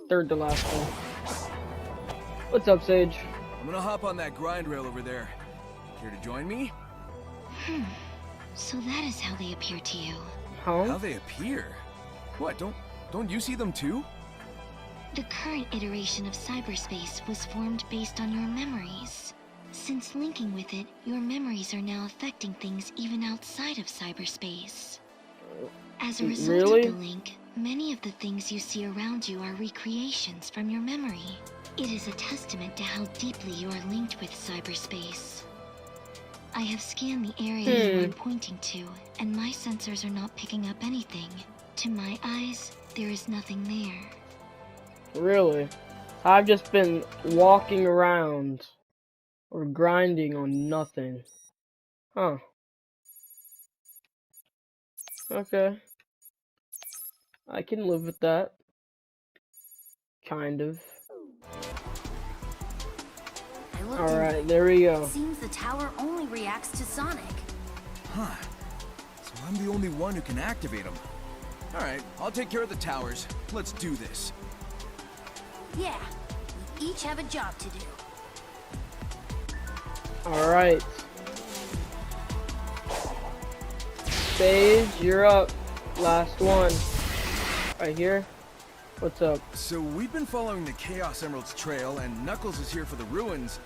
third to last one. What's up, Sage? I'm gonna hop on that grind rail over there. Care to join me? So that is how they appear to you. How Huh? they appear? What, don't you see them too? The current iteration of cyberspace was formed based on your memories. Since linking with it, your memories are now affecting things even outside of cyberspace. As a result Really? of the link, many of the things you see around you are recreations from your memory. It is a testament to how deeply you are linked with cyberspace. I have scanned the area you are pointing to, and my sensors are not picking up anything. To my eyes, there is nothing there. Really? I've just been walking around or grinding on nothing. Huh. Okay. I can live with that. Kind of. I looked Alright, there we go. It seems the tower only reacts to Sonic. Huh. So I'm the only one who can activate them. Alright, I'll take care of the towers. Let's do this. Yeah, we each have a job to do. Alright. Sage, you're up. Last one. Right here. What's up? So we've been following the Chaos Emerald's trail, and Knuckles is here for the ruins.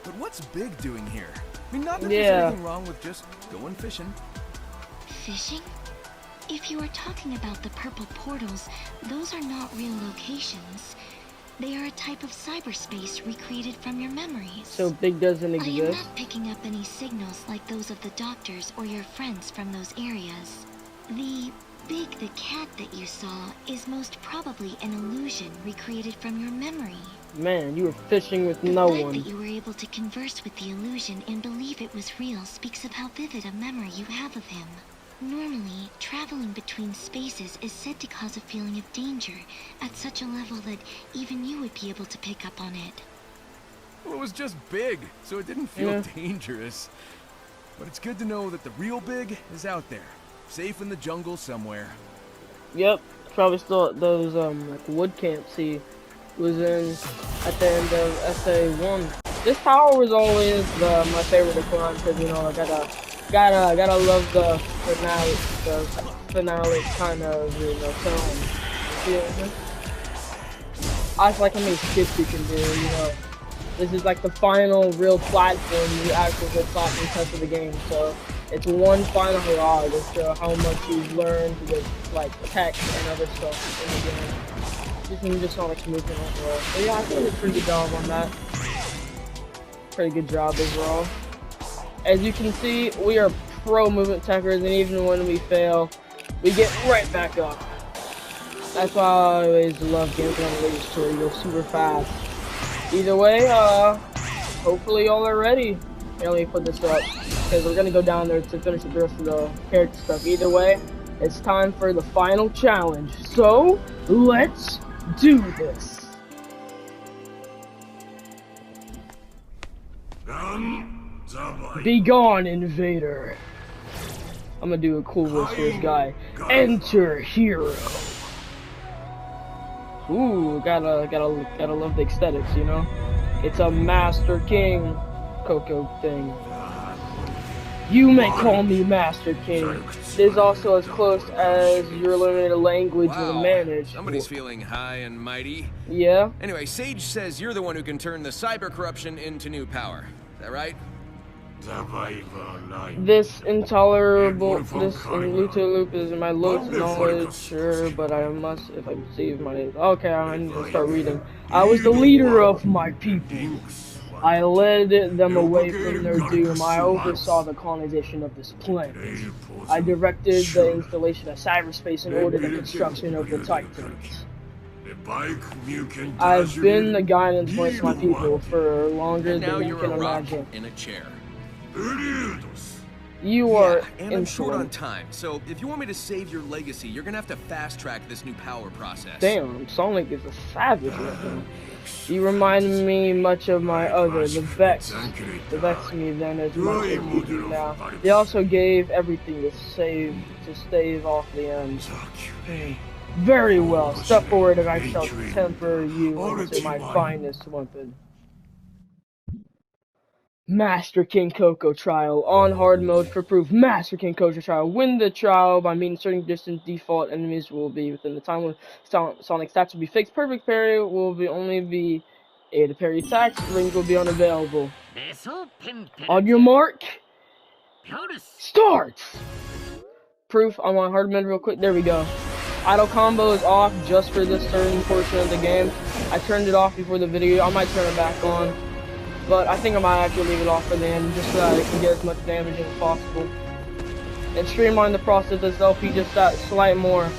But what's Big doing here? I mean, not that there's anything wrong with just going fishing. Fishing? if you are talking about the purple portals, those are not real locations. They are a type of cyberspace recreated from your memories. So Big doesn't I am exist? not picking up any signals like those of the doctors or your friends from those areas. The Big the cat that you saw is most probably an illusion recreated from your memory. Man, you were fishing with The no fact one. that you were able to converse with the illusion and believe it was real speaks of how vivid a memory you have of him. Normally, traveling between spaces is said to cause a feeling of danger at such a level that even you would be able to pick up on it. Well, it was just big, so it didn't feel dangerous. But it's good to know that the real Big is out there, safe in the jungle somewhere. Yep, probably still at those like wood camps he was in at the end of SA1. This tower was always my favorite to climb because, you know, I gotta love the finale kind of, you know, film. Yeah. I feel like how many skips you can do, you know. This is like the final real platform, the actual good platform test of the game, so it's one final hurrah to show how much you've learned with like tech and other stuff in the game. Just not like movement overall. But yeah, I think it's a pretty good job on that. Pretty good job overall. As you can see, we are pro movement techers, and even when we fail, we get right back up. That's why I always love games on the Rage Tour. You go super fast. Either way, hopefully y'all are ready. Here, let me put this up, because we're gonna go down there to finish the rest of the character stuff. Either way, it's time for the final challenge. So, let's do this. Be gone, invader. I'm gonna do a cool voice for this guy. Enter hero. Ooh, gotta love the aesthetics, you know. It's a Master King Coco thing. You may call me Master King. It is also as close as your limited language will manage. Somebody's feeling high and mighty. Yeah. Anyway, Sage says you're the one who can turn the cyber corruption into new power. Is that right? This loop is in my loads of knowledge, sure, but I must, if I receive my name. Okay, I need to start reading. I was the leader of my people. I led them away from their doom. I oversaw the colonization of this planet. I directed the installation of cyberspace and ordered the construction of the Titans. I've been the guidance voice of my people for longer than you can imagine. In a chair. You are and I'm short on insolent. time, so if you want me to save your legacy, you're gonna have to fast track this new power process. Damn, Sonic is a savage weapon. You remind me much of my other, the Vex. The Vex me then as much as you do now. They also gave everything to stave off the end. Very well. Step forward and I shall temper you into my finest weapon. Master King Coco trial on hard mode for proof. Master King Coco trial. Win the trial by meeting certain distance. Default enemies will be within the time when Sonic stats will be fixed. Perfect parry will only be able to parry attacks. Rings will be unavailable. On your mark. Start. Proof. I'm on hard mode real quick. There we go. Idle combo is off just for this certain portion of the game. I turned it off before the video. I might turn it back on. But I think I might actually leave it off for the end, just so that it can get as much damage as possible. And streamline the process itself, you just got slight more.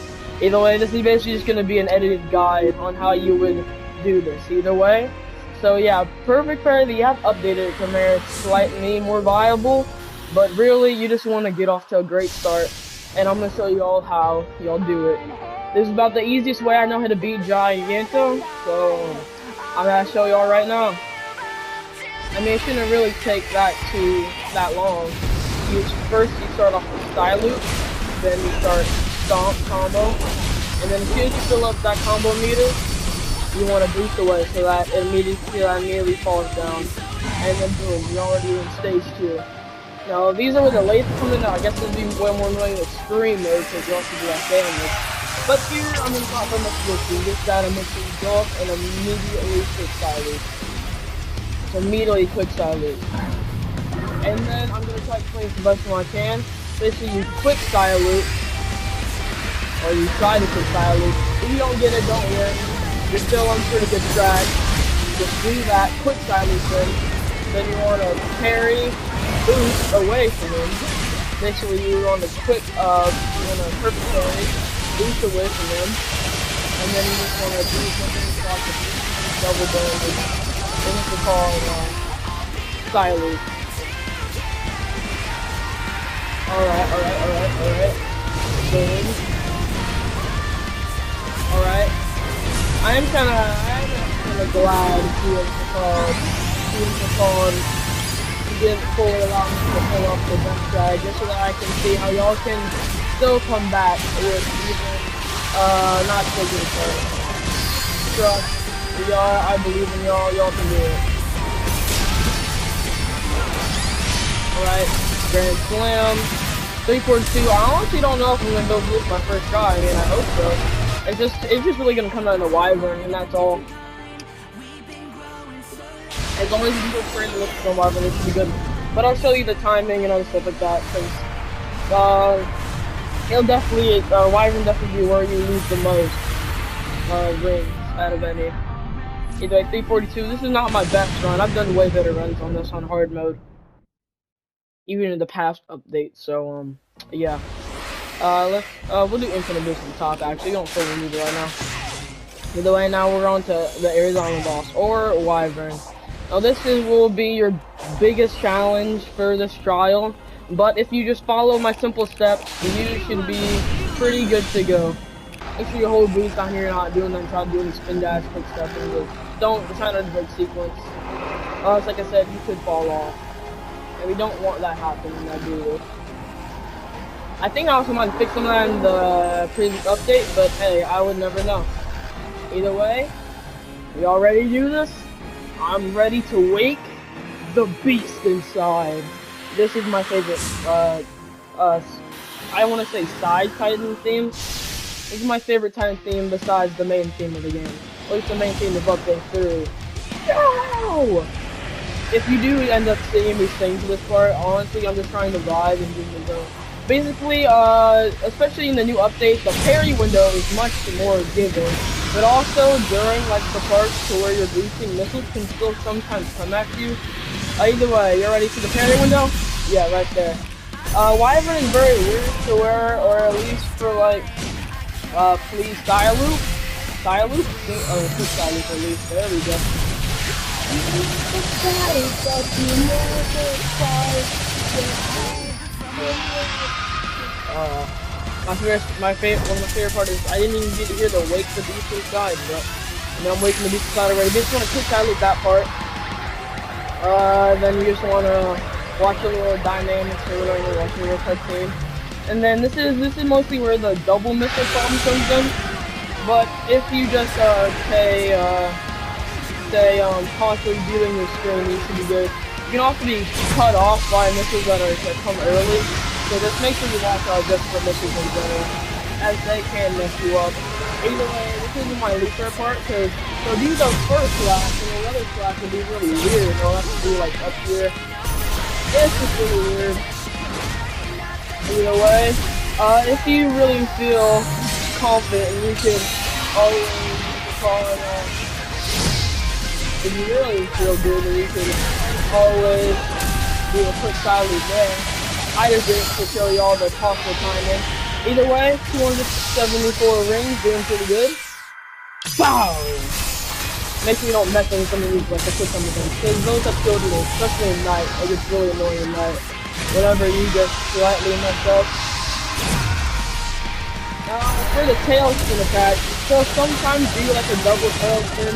Either way, this is basically just going to be an edited guide on how you would do this, either way. So yeah, perfect parry, you have updated it to make it slightly more viable. But really, you just want to get off to a great start. And I'm going to show you all how y'all do it. This is about the easiest way I know how to beat Giganto, so I'm going to show y'all right now. I mean, it shouldn't really take that long. First you start off with Style Loop, then you start Stomp combo, and then as soon as you fill up that combo meter, you want to boost away so that it immediately falls down, and then boom, you're already in stage 2. Now these are where the lathes come in. I guess it'd be way more annoying with extreme mode because you also do that damage. But here I'm in top of you just gotta make sure you go up and immediately quick Style Loop. So immediately quick Style Loop. And then I'm gonna try to explain as best as I can. Basically you quick Style Loop, or you try to quick style loop. If you don't get it, don't worry. You're still on pretty good track. Just do that quick style loop then you want to parry, boost away from him. Initially you want to quick, you want to perfect parry, boost away from him, and then you just want to do something called the double damage. Then it's called style loop. Alright. Boom. Alright. I'm kinda glad he was called he didn't fully allow me to pull up the bench drag just so that I can see how y'all can still come back with even not taking it first. Trust y'all, I believe in y'all can do it. Alright, Grand Slam. 342. I honestly don't know if I'm gonna go this my first try. I mean, I hope so. It's just really gonna come down to Wyvern, and that's all. As long as you go for the look for Wyvern, it should be good. But I'll show you the timing and other stuff like that, because it'll definitely Wyvern definitely be where you lose the most rings out of any. Either like 342. This is not my best run. I've done way better runs on this on hard mode, even in the past updates. So yeah. We'll do Infinite Boost at the top, actually. Don't fully need it right now. Either way, now we're on to the Arizona boss, or Wyvern. Now this will be your biggest challenge for this trial, but if you just follow my simple steps, you should be pretty good to go. Make sure you hold boost down here, you're not doing them, try doing spin dash, quick step, and just don't try not to break sequence. It's like I said, you could fall off. And we don't want that happening when I do this. I think I also might fix some of that in the previous update, but hey, I would never know. Either way, we all ready to do this? I'm ready to wake the beast inside. This is my favorite, I want to say side Titan theme. This is my favorite Titan theme besides the main theme of the game. At least the main theme of update 3. No! If you do end up seeing these things this part, honestly, I'm just trying to vibe and do the zone. Basically, especially in the new update, the parry window is much more given, but also during like the parts to where you're boosting missiles can still sometimes come at you. Either way, you're ready for the parry window? Yeah, right there. Wyvern is very weird to where, or at least for like, please style loop? Style loop? Oh, quick style loop at least. There we go. One of my favorite part is I didn't even get to hear the wake the beast inside, but I'm waking the beast inside already. You just want to quick style loop that part. Then you just want to watch a little dynamics or whatever, watch a little cutscene. And then this is mostly where the double missile problem comes in. But if you just constantly viewing your screen, you should be good. You can also be cut off by missiles that come early. So just make sure you watch out just for missiles in general, as they can mess you up. Either way, this is my least favorite part, because so do the first slash, and the other slash will be really weird. They'll have to be like up here. It's just really weird. Either way, if you really feel confident, you can always call it if you really feel good, then you can always do a quick side loop there. I just did it to show you all the possible timing. Either way, 274 rings, doing pretty good. Bow! Make sure you don't mess with some of these, like the quick time things, because those have killed you, especially at night. It gets really annoying at night. Whenever you just slightly mess up. For the tail spin attack, so sometimes do like a double tail spin,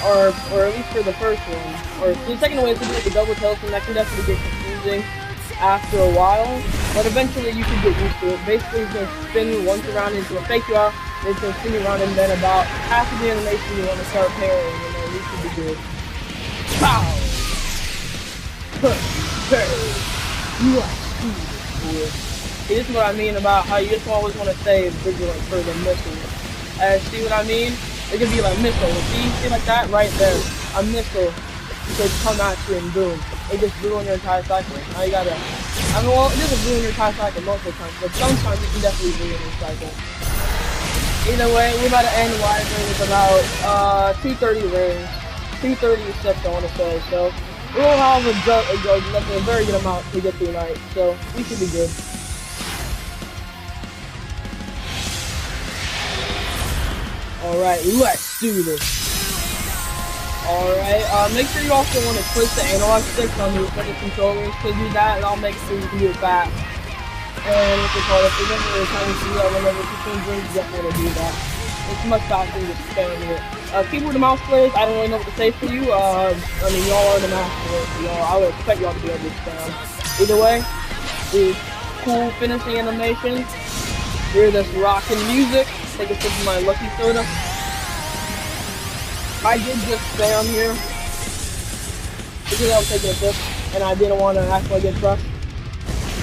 or at least for the first one. Or the second way is to do like a double tail spin. That can definitely get confusing after a while, but eventually you can get used to it. Basically, it's going to spin once around into a fake you out, and it's going to spin you around, and then about half of the animation you want to start parrying, and then you should be good. Pow! Parry! You are cool. See, this is what I mean about how you just always want to stay vigilant for the missiles. See what I mean? It could be like missile. See like that right there? A missile could come at you and boom. It just ruined your entire cycle. Now you gotta I mean, well, it doesn't ruin your time cycle most of the time, but sometimes you can definitely ruin your cycle. Either way, we're about to end Wyvern with about 230 rings, 236 I want to say. So we'll have a very good amount to get through tonight. So we should be good. All right, let's do this. All right, make sure you also want to twist the analog sticks on the controllers to do that, and I'll make sure you can do it fast. And what's it called? If you're never trying to see that whenever you definitely want to do that. It's much faster than just spamming it. Keyboard and mouse players, I don't really know what to say for you. I mean, y'all are the master, so y'all, I would expect y'all to be able to spam. Either way, the cool finishing animations. Hear this rockin' music. Take a sip of my lucky soda. I did just spam here because I was taking a sip and I didn't want to act like I get crushed.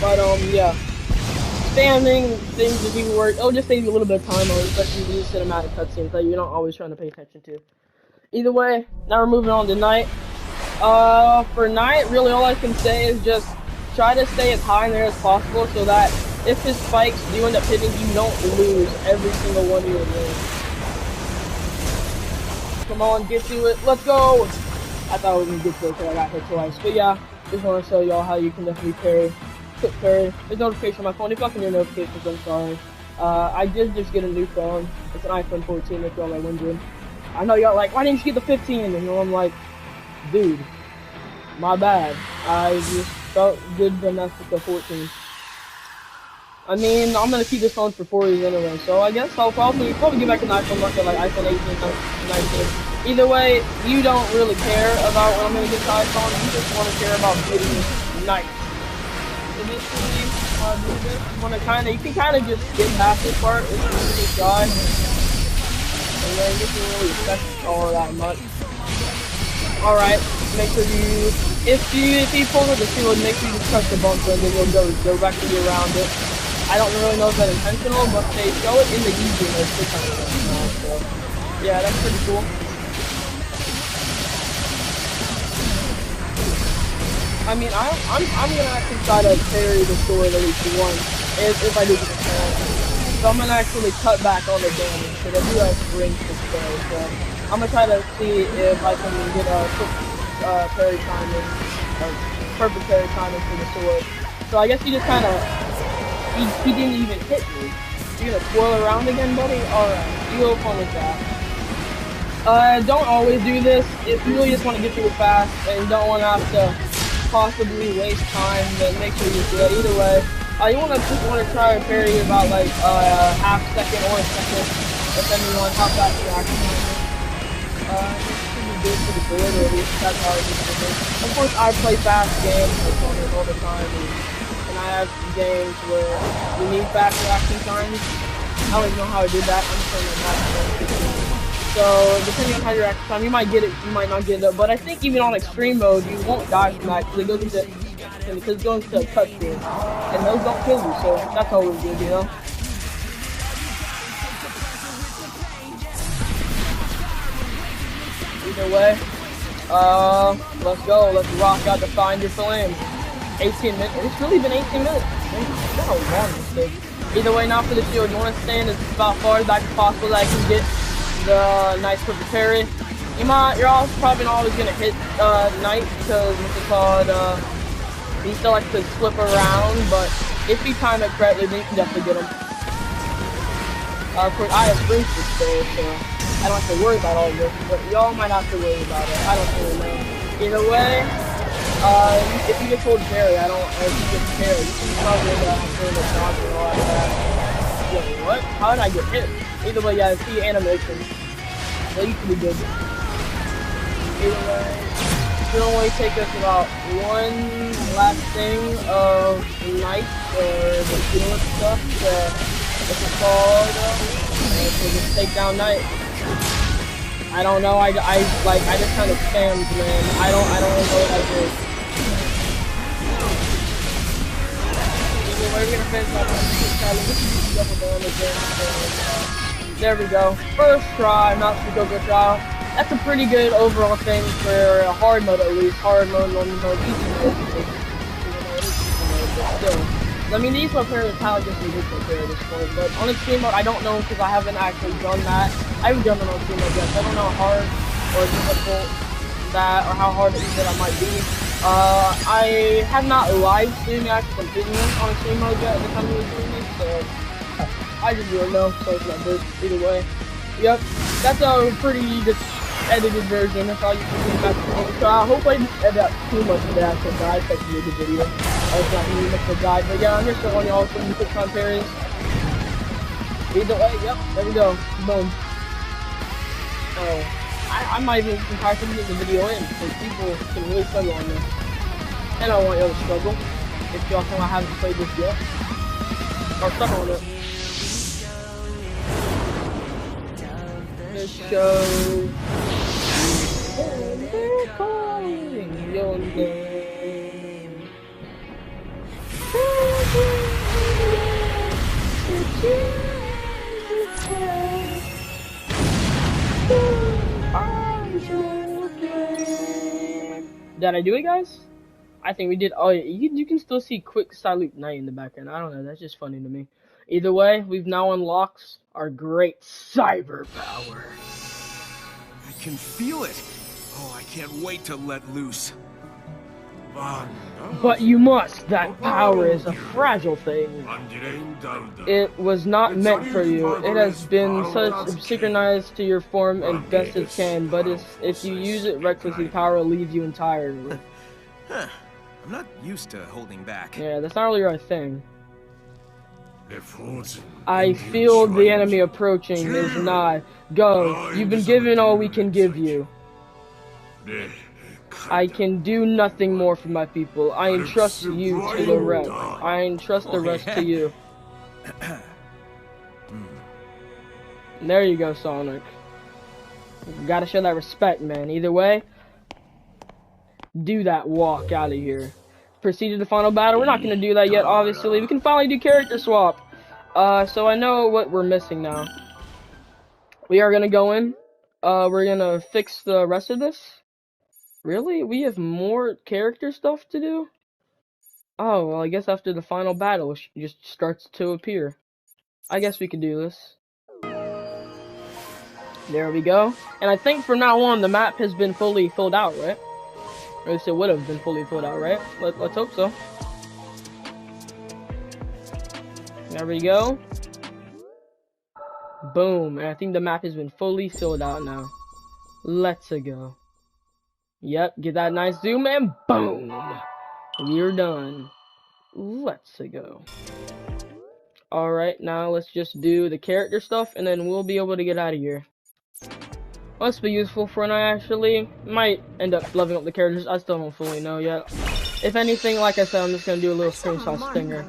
But yeah. Spamming things if you work, it'll just save you a little bit of time, especially these cinematic cutscenes that you're not always trying to pay attention to. Either way, now we're moving on to night. For night, really all I can say is just try to stay as high in there as possible so that if his spikes do end up hitting, you don't lose every single one of your rings. Come on, get to it, let's go! I thought I was gonna get to it because I got hit twice, but yeah, just want to show y'all how you can definitely parry. Quick parry. There's notification on my phone. If y'all can hear notifications, I'm sorry. I did just get a new phone. It's an iPhone 14 if y'all are wondering. I know y'all like, why didn't you get the 15? And you know, I'm like, dude, my bad. I just felt good to mess with the 14. I mean, I'm gonna keep this phone for 4 years anyway, so I guess I'll probably get back to the iPhone market like iPhone 18, 19. Either way, you don't really care about when I'm gonna get the iPhone. You just want to care about getting nice. So basically, you can kind of just get past this part. It's a really dry. And then it doesn't really affect all that much. Alright, make sure if you pull the shield, make sure you just touch the bumper and then you'll go back to be around it. I don't really know if that's intentional, but they show it in the easy mode so yeah, that's pretty cool. I mean, I'm gonna actually try to parry the sword at least once, if I do get the chance. So I'm gonna actually cut back on the damage, because I do have rings to spare, so I'm gonna try to see if I can get a quick parry timing, or perfect parry timing for the sword. So I guess he just kinda, he didn't even hit me. You're gonna twirl around again, buddy? Alright, you have fun with that. Don't always do this. If you really just want to get through it fast, and you don't want to have to possibly waste time, then make sure you do it. Either way, you just want to try to parry about like half second or a second, depending on how fast you actually pretty good for the board, or at least that's how I do it. Of course, I play fast games all the time, and I have games where you need fast reaction times. I don't even know how I did that. I'm just saying that. So, depending on how your action time, you might get it, you might not get it, but I think even on extreme mode, you won't die from that, because it goes into a cutscene, and those don't kill you, so that's always good, you know? Either way, let's go, let's rock out to find your flame. 18 minutes, it's really been 18 minutes, it's been a long mistake. Either way, now for the shield, you want to stand as about far back as possible that I can get the nice perfect parry. You're also probably not always gonna hit Knight because what's it called? He still likes to flip around, but if you time it correctly, then you can definitely get him. Of course, I have sprint today, so I don't have to worry about all this, but y'all might have to worry about it. I don't really know. Either way, if you get told to parry, if you get parry, you can probably after the dodge and all that. Yo, what? How did I get hit? Either way, yeah, see animation. Well, you can be good. Either way, it should only take us about one last thing of night or the shield stuff to what's it called? To just take down Night. I don't know. I just kind of spammed, man. I don't really know what I did. Either way, we're gonna finish off on the there we go. First try, not the go-go trial. That's a pretty good overall thing for a hard mode at least. Hard mode, normal mode, easy mode. still. I mean, these repair is how I just needed to repair at this point, but on extreme mode, I don't know because I haven't actually done that. I haven't done it on extreme mode yet, so I don't know how hard or difficult that, or how hard it is that I might be. I have not live streamed actually completing this on extreme mode yet at the time of doing this, so I just don't know, so it's not good either way. Yep, that's a pretty just edited version. That's all you can see back then. So I hope I didn't edit out too much of the actual guide section of the video. It's not really much of a guide, but yeah, I'm just showing y'all some quick commentaries. Either way, yep, there we go. Boom. Oh, I might even try to get the video in because people can really struggle on this. And I want y'all to struggle if y'all think I haven't played this yet. Or stuck on it. The show. They're calling your name. Did I do it, guys? I think we did. Oh, yeah, you can still see Quick Silent Night in the background. I don't know. That's just funny to me. Either way, we've now unlocked our great cyber power. I can feel it. Oh, I can't wait to let loose. But you must. That power is a fragile thing. It was not meant for you. It has been synchronized to your form as best it can, but if you use it recklessly, power will leave you entirely. Huh. I'm not used to holding back. Yeah, that's not really our thing. I feel the enemy approaching. Is nigh. Go. You've been given all we can give you. I can do nothing more for my people. I entrust you to the rest. I entrust the rest to you. There you go, Sonic. You gotta show that respect, man. Either way, do that walk out of here. Proceed to the final battle. We're not gonna do that yet, obviously. We can finally do character swap. So I know what we're missing now. We are gonna go in. We're gonna fix the rest of this. Really? We have more character stuff to do? Oh, well, I guess after the final battle, it just starts to appear. I guess we could do this. There we go. And I think from now on, the map has been fully filled out, right? Or at least it would have been fully filled out, right? Let's hope so. There we go. Boom. And I think the map has been fully filled out now. Let's go. Yep, get that nice zoom and boom! We're done. Let's go. Alright, now let's just do the character stuff and then we'll be able to get out of here. Must be useful for now, actually. Might end up leveling up the characters. I still don't fully know yet. If anything, like I said, I'm just gonna do a little screenshot stinger.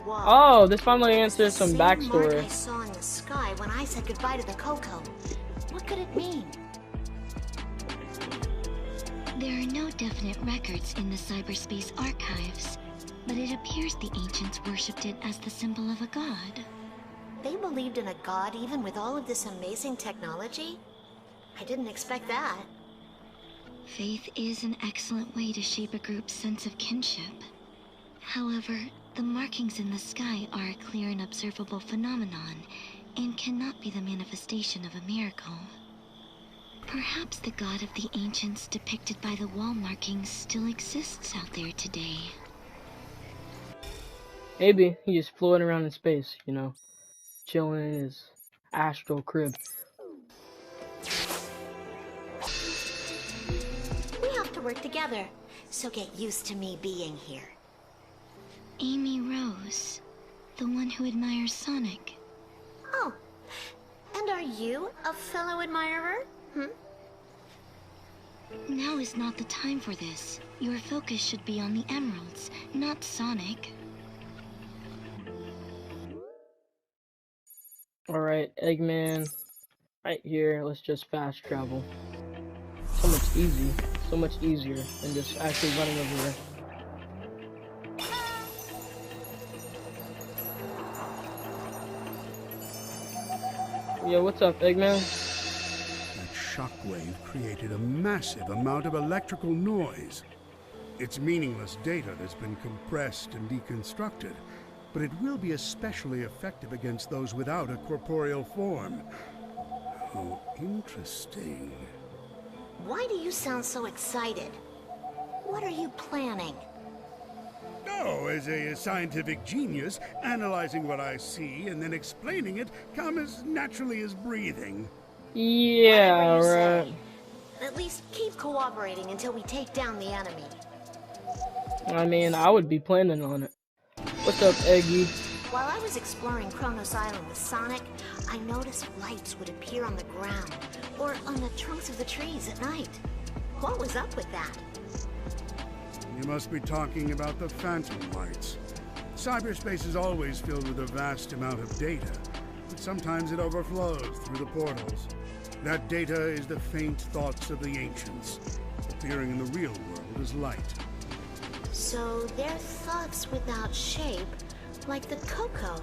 Oh, this finally answers some backstory. I saw in the sky when I said goodbye to the Coco. What could it mean? There are no definite records in the cyberspace archives, but it appears the ancients worshipped it as the symbol of a god. They believed in a god even with all of this amazing technology? I didn't expect that. Faith is an excellent way to shape a group's sense of kinship. However, the markings in the sky are a clear and observable phenomenon, and cannot be the manifestation of a miracle. Perhaps the god of the ancients depicted by the wall markings still exists out there today. Maybe he's just floating around in space, you know, chilling in his astral crib. We have to work together, so get used to me being here. Amy Rose, the one who admires Sonic. Oh, and are you a fellow admirer? Now is not the time for this. Your focus should be on the emeralds, not Sonic. Alright, Eggman. Right here, let's just fast travel. So much easier than just actually running over there. Yo, what's up, Eggman? That shockwave created a massive amount of electrical noise. It's meaningless data that's been compressed and deconstructed, but it will be especially effective against those without a corporeal form. Oh, interesting. Why do you sound so excited? What are you planning? Oh, as a scientific genius, analyzing what I see and then explaining it come as naturally as breathing. Yeah, Whatever you right. say. At least keep cooperating until we take down the enemy. I mean, I would be planning on it. What's up, Eggy? While I was exploring Kronos Island with Sonic, I noticed lights would appear on the ground or on the trunks of the trees at night. What was up with that? You must be talking about the phantom lights. Cyberspace is always filled with a vast amount of data, but sometimes it overflows through the portals. That data is the faint thoughts of the ancients, appearing in the real world as light. So they're thoughts without shape, like the Coco.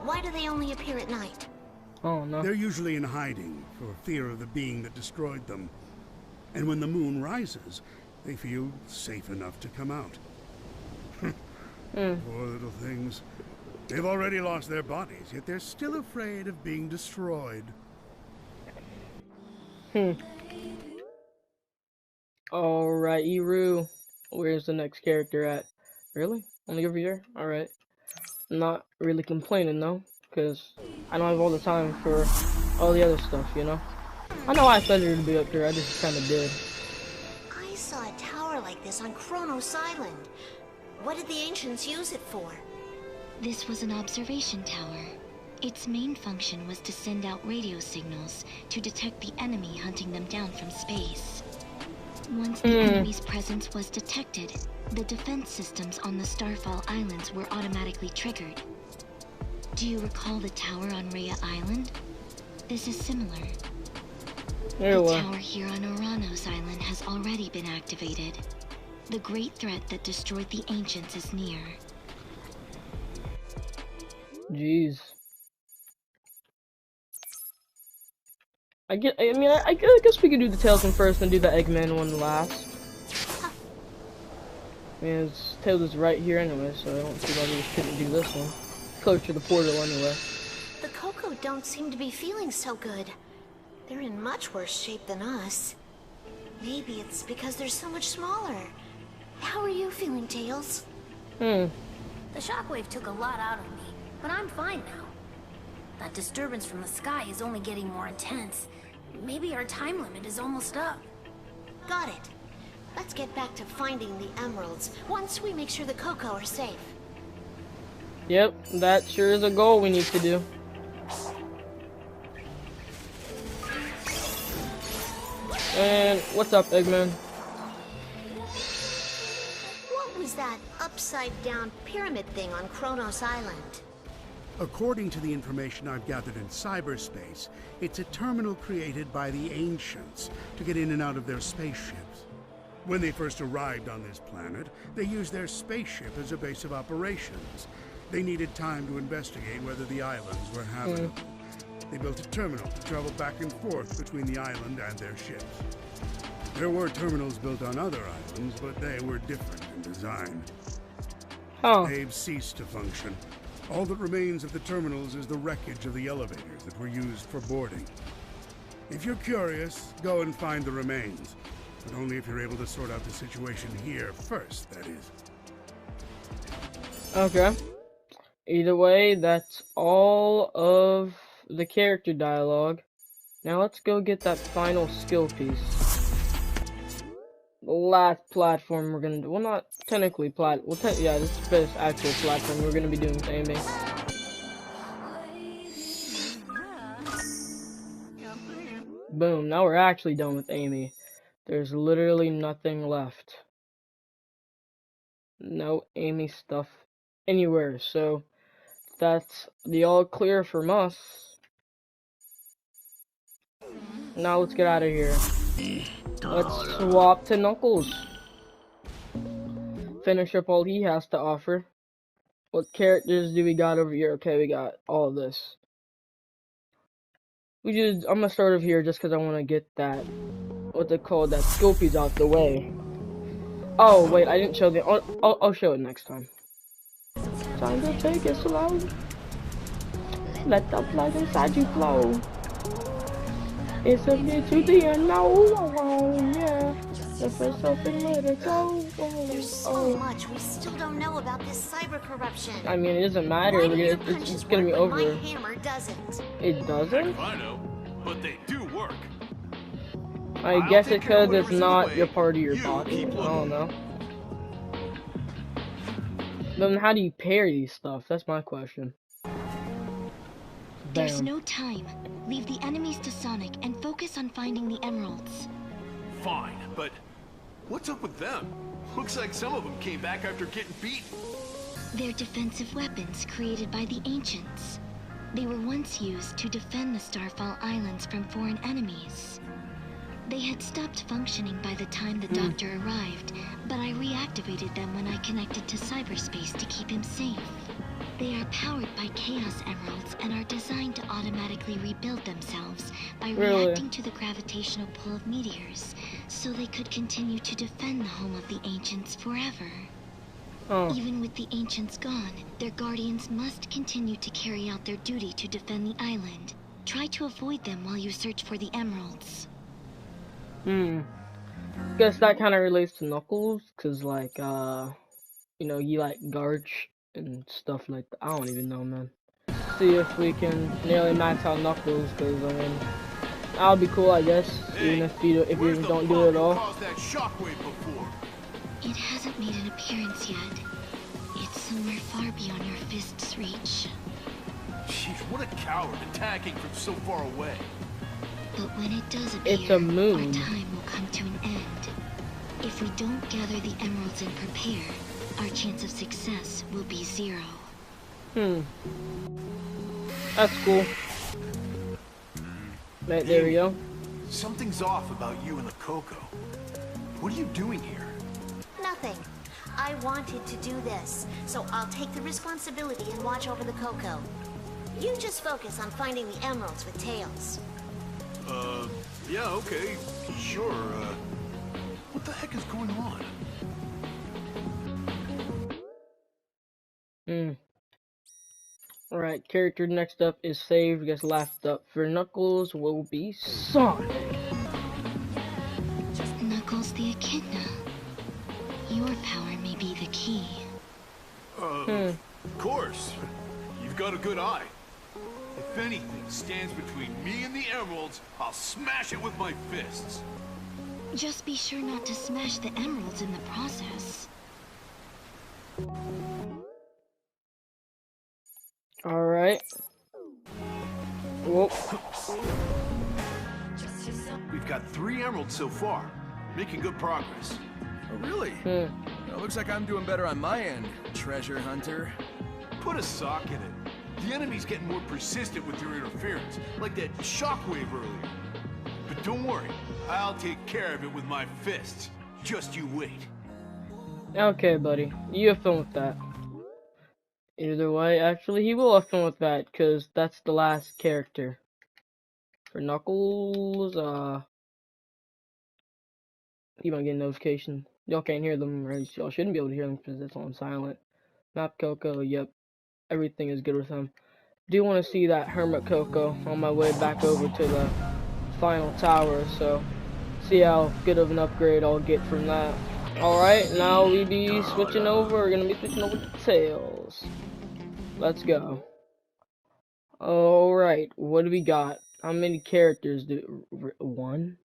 Why do they only appear at night? Oh no. They're usually in hiding for fear of the being that destroyed them. And when the moon rises, they feel safe enough to come out. Poor little things. They've already lost their bodies, yet they're still afraid of being destroyed. Alright, Iru. Where's the next character at? Really? Only over here? Alright. Not really complaining though, because I don't have all the time for all the other stuff, you know? I know I said her to be up here, I just kinda did. I saw a tower like this on Kronos Island. What did the ancients use it for? This was an observation tower. Its main function was to send out radio signals to detect the enemy hunting them down from space. Once the enemy's presence was detected, the defense systems on the Starfall Islands were automatically triggered. Do you recall the tower on Rhea Island? This is similar. The tower here on Oranos Island has already been activated. The great threat that destroyed the ancients is near. Jeez. I guess we could do the Tails one first and do the Eggman one last. I mean, Tails is right here anyway, so I don't see why we couldn't do this one. Close to the portal anyway. The Coco don't seem to be feeling so good. They're in much worse shape than us. Maybe it's because they're so much smaller. How are you feeling, Tails? The shockwave took a lot out of me, but I'm fine now. That disturbance from the sky is only getting more intense. Maybe our time limit is almost up. Got it. Let's get back to finding the emeralds once we make sure the Coco are safe. Yep, that sure is a goal we need to do. And what's up, Eggman? What was that upside-down pyramid thing on Kronos Island? According to the information I've gathered in cyberspace, it's a terminal created by the ancients to get in and out of their spaceships. When they first arrived on this planet, they used their spaceship as a base of operations. They needed time to investigate whether the islands were habitable. They built a terminal to travel back and forth between the island and their ships. There were terminals built on other islands, but they were different in design. They've ceased to function. All that remains of the terminals is the wreckage of the elevators that were used for boarding. If you're curious, go and find the remains. But only if you're able to sort out the situation here first, that is. Okay. Either way, that's all of the character dialogue. Now let's go get that final skill piece. The last platform we're gonna do. Well, not technically yeah, this is the first actual platform we're gonna be doing with Amy. Boom, now we're actually done with Amy. There's literally nothing left. No Amy stuff anywhere, so that's the all clear from us. Now let's get out of here. Let's swap to Knuckles. Finish up all he has to offer. What characters do we got over here? Okay, we got all of this. I'm gonna start over here just because I want to get that, what they call that, skill piece out the way. Oh wait, I didn't show the. I'll show it next time. Time to take it slow. Let the blood inside you flow. It's a bit to the unknown, yeah. The first open, let it go. There's so much we still don't know about this cyber corruption. I mean, it doesn't matter. Why do your It's punches gonna be work when over. my hammer doesn't? It doesn't? I know, but they do work. I guess it's because it's not your part of your body. I don't know. Then how do you pair these stuff? That's my question. There's Bam. no time. Leave the enemies to Sonic and focus on finding the emeralds. Fine, but what's up with them? Looks like some of them came back after getting beaten. They're defensive weapons created by the ancients. They were once used to defend the Starfall Islands from foreign enemies. They had stopped functioning by the time the Doctor arrived, but I reactivated them when I connected to cyberspace to keep him safe. They are powered by Chaos Emeralds and are designed to automatically rebuild themselves by reacting to the gravitational pull of meteors, so they could continue to defend the home of the Ancients forever. Even with the Ancients gone, their guardians must continue to carry out their duty to defend the island. Try to avoid them while you search for the emeralds. Guess that kind of relates to Knuckles, cause like, you know, you like guards and stuff like that. I don't even know, man. See if we can nearly max out Knuckles, cause I mean, that'll be cool, I guess. Even if you don't do it at all. That shockwave before? It hasn't made an appearance yet. It's somewhere far beyond your fist's reach. Jeez, what a coward attacking from so far away. But when it does appear, It's a moon. our time will come to an end. If we don't gather the emeralds and prepare, our chance of success will be 0. That's cool. Right, there we go. Something's off about you and the Coco. What are you doing here? Nothing. I wanted to do this, so I'll take the responsibility and watch over the Coco. You just focus on finding the emeralds with Tails. Yeah, okay, sure, what the heck is going on? Alright, character next up is saved, gets laughed up. For Knuckles will be Sonic. Knuckles the Echidna. Your power may be the key. Of course. You've got a good eye. If anything stands between me and the emeralds, I'll smash it with my fists. Just be sure not to smash the emeralds in the process. Alright. Whoop. We've got 3 emeralds so far, making good progress. Oh, really? Well, looks like I'm doing better on my end, treasure hunter. Put a sock in it. The enemy's getting more persistent with your interference, like that shockwave earlier. But don't worry, I'll take care of it with my fists. Just you wait. Okay, buddy. You have fun with that. Either way, actually, he will have fun with that, because that's the last character. For Knuckles, you might get a notification. Y'all can't hear them, right? Y'all shouldn't be able to hear them, because it's on silent. Map Coco, yep. Everything is good with him. Do want to see that Hermit Coco on my way back over to the final tower, so see how good of an upgrade I'll get from that. Alright, now we be switching over. We're gonna be switching over to Tails. Let's go. Alright, what do we got? How many characters do... 1?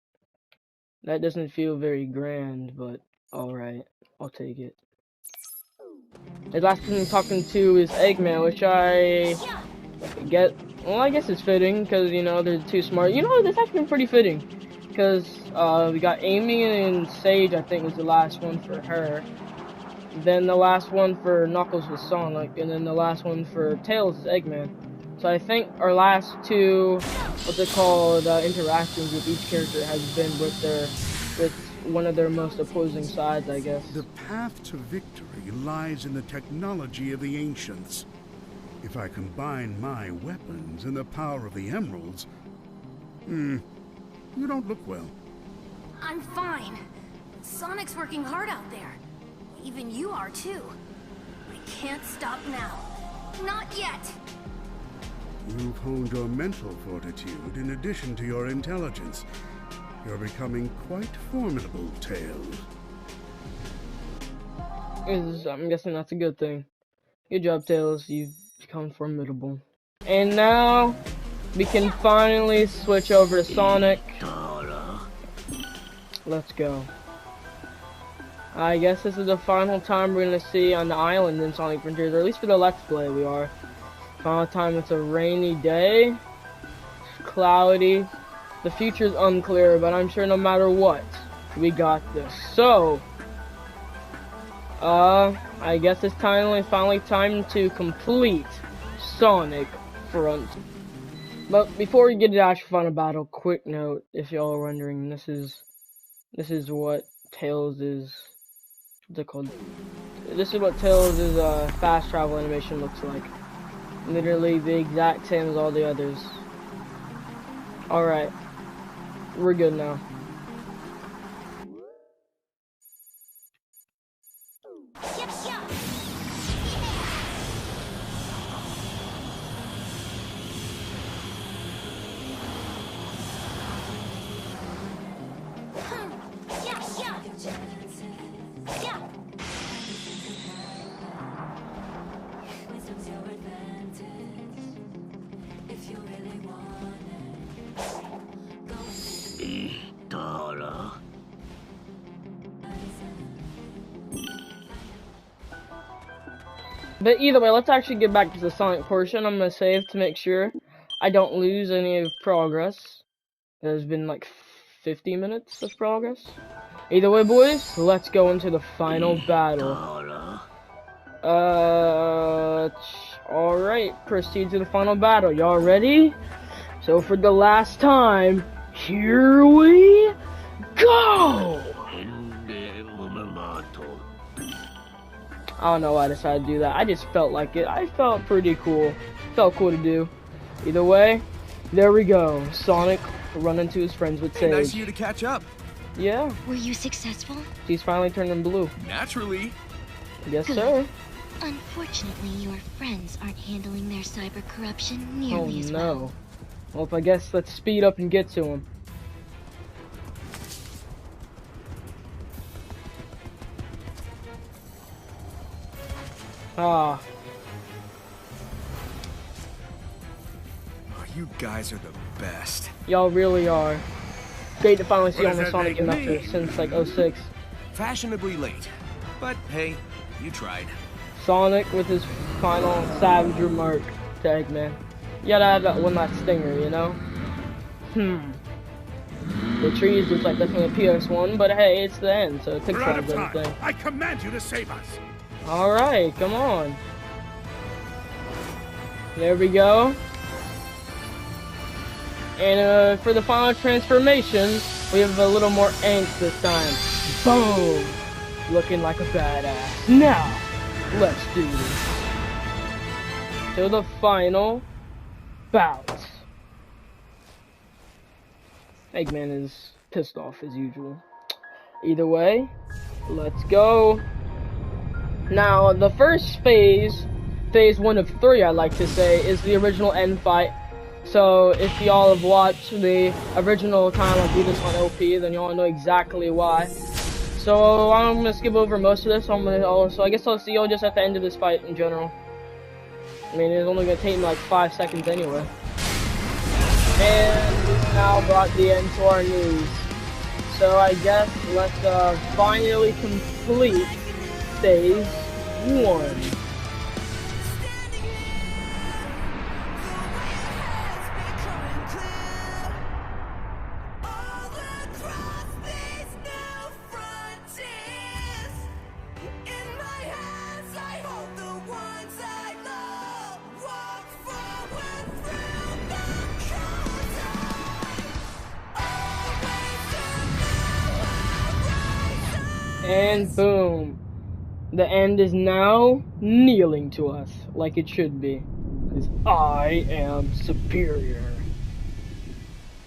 That doesn't feel very grand, but alright, I'll take it. The last person I'm talking to is Eggman, which I get. Well, I guess it's fitting because you know they're too smart. You know, this actually been pretty fitting because we got Amy and Sage. I think was the last one for her. Then the last one for Knuckles was Sonic, and then the last one for Tails is Eggman. So I think our last 2, what they call interactions with each character has been with one of their most opposing sides, I guess. The path to victory lies in the technology of the ancients. If I combine my weapons and the power of the emeralds, you don't look well. I'm fine. Sonic's working hard out there. Even you are too. I can't stop now. Not yet! You've honed your mental fortitude in addition to your intelligence. You're becoming quite formidable, Tails. I'm guessing that's a good thing. Good job, Tails. You've become formidable. And now, we can finally switch over to Sonic. Let's go. I guess this is the final time we're gonna see on the island in Sonic Frontiers, or at least for the Let's Play we are. Final time, it's a rainy day. It's cloudy. The future's unclear, but I'm sure no matter what, we got this. So, I guess it's finally time to complete Sonic Front. But before we get to the actual final battle, quick note, if y'all are wondering, this is what Tails is, what's it called? This is what Tails' fast travel animation looks like. Literally the exact same as all the others. Alright. We're good now. But either way, let's actually get back to the Sonic portion. I'm gonna save to make sure I don't lose any of progress. There's been like 50 minutes of progress. Either way, boys, let's go into the final battle. Alright, proceed to the final battle. Y'all ready? So for the last time, here we go! I don't know why I decided to do that. I just felt like it. I felt pretty cool. Felt cool to do. Either way, there we go. Sonic running to his friends with Sage. Nice of you to catch up. Yeah. Were you successful? She's finally turning blue. Naturally. Yes, sir. Unfortunately, your friends aren't handling their cyber corruption nearly as well. No. Well, I guess let's speed up and get to him. Ah. Oh, you guys are the best. Y'all really are. Great to finally see What on does the that Sonic make game me? after since like 06. Fashionably late. But hey, you tried. Sonic with his final savage remark to Eggman. You gotta have that one last stinger, you know? The trees just like definitely a PS1, but hey, it's the end, so it We're out of pixels time. everything. I command you to save us. Alright, come on. There we go. And for the final transformation, we have a little more angst this time. Boom! Looking like a badass. Now, let's do this. To the final bout. Eggman is pissed off as usual. Either way, let's go. Now, the first phase 1 of 3, I like to say, is the original end fight. So, if y'all have watched the original time I do this on OP, then y'all know exactly why. So, I'm gonna skip over most of this. So I guess I'll see y'all just at the end of this fight in general. I mean, it's only gonna take me like 5 seconds anyway. And we've now brought the end to our news. So I guess let's finally complete phase 1. And boom. The end is now kneeling to us, like it should be. Because I am superior.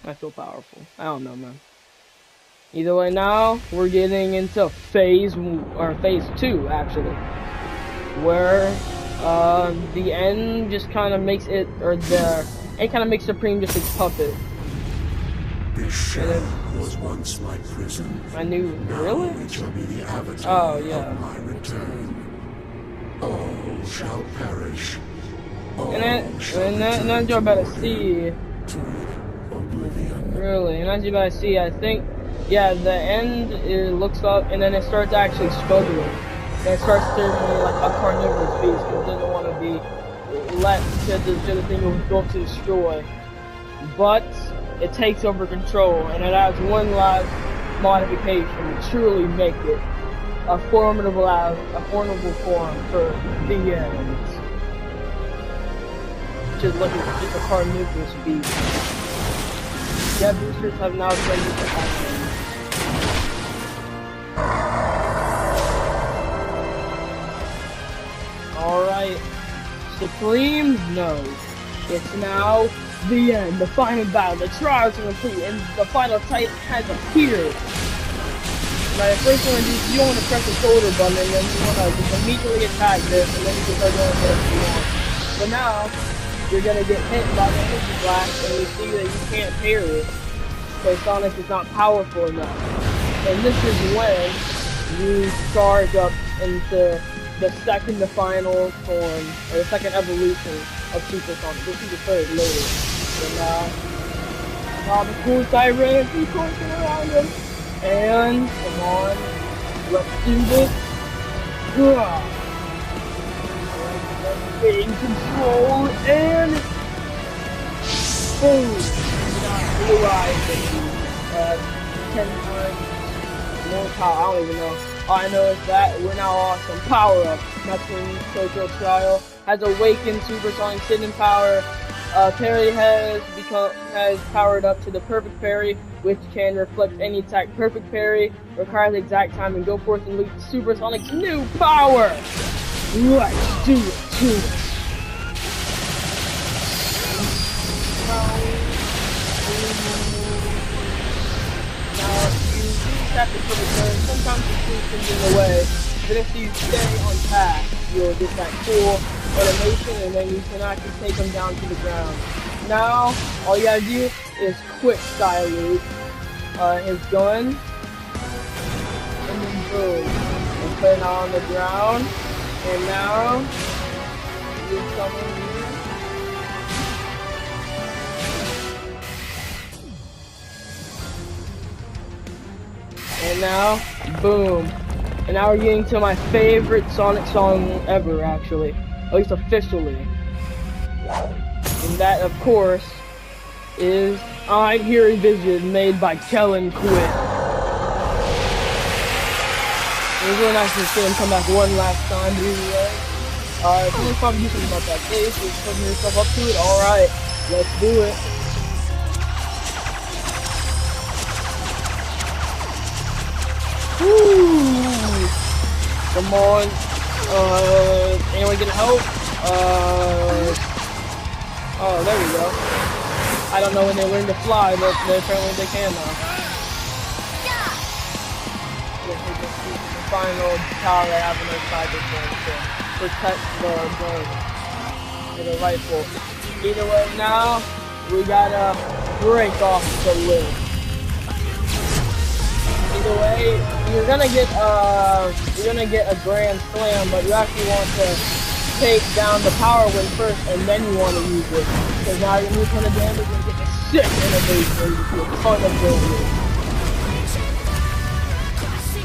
I feel powerful. I don't know, man. Either way, now we're getting into phase 2 actually, where the end just kind of makes it, or the end kind of makes Supreme just a puppet. This shell was once my prison. I knew, really? Now it shall be the avatar Oh yeah. of my return. All shall perish. All And as you're about to see, oblivion. really, and as you're about to see, I think, yeah, the end, it looks up, and then it starts actually struggling. And it starts turning like a carnivorous beast, because it doesn't want to be let to the thing it was built to destroy. But it takes over control, and it adds one last modification to truly make it a formidable form for the end. Just like it's a carnivorous beast. Yeah, boosters have now trained it to action. Alright. Supreme? No. It's now the end, the final battle, the trials are complete, and the final Titan has appeared. Now, the first one is you want to press the shoulder button, and then you want to just immediately attack this, and then you can start going whatever you want. But now, you're going to get hit by the energy blast, and you see that you can't parry it, because Sonic is not powerful enough. And this is when you charge up into the second to final form, or the second evolution of Super Sonic. We'll see the third later. So now, all the cool sirens keep coursing around him. And, come on, let's do this. Getting control, and boom! Blue eyes, baby. 10 times more power, I don't even know. All I know is that we're now awesome. Power up. That's when Tokyo Trial has awakened Supersonic Sydney power. Parry has powered up to the perfect parry, which can reflect any attack. Perfect parry requires exact time and go forth and lead Supersonic's new power. Let's do it to it. Now, you tap the perfect parry. Sometimes the truth can get in the way, but if you stay on task, you'll get that cool animation, and then you can actually take them down to the ground. Now, all you gotta do is quick style loop his gun, and then boom, and put it on the ground, and now, do something here. And now, boom. And now we're getting to my favorite Sonic song ever, actually. At least officially. And that, of course, is I'm Here Envisioned, made by Kellen Quinn. It was really nice to see him come back one last time, anyway. Someone's probably do something about that case. Just putting yourself up to it. Alright, let's do it. Woo! Come on. Anyone get help? Oh, there we go. I don't know when they learn to fly, but apparently they can now. The final power they have in their cyberform to protect the gun and the rifle. Either way, now we gotta break off the lid. Either way, you're gonna get a grand slam, but you actually want to take down the power win first, and then you want to use it. Because now you're gonna do a ton of damage and get a sick animation, you do a ton of damage.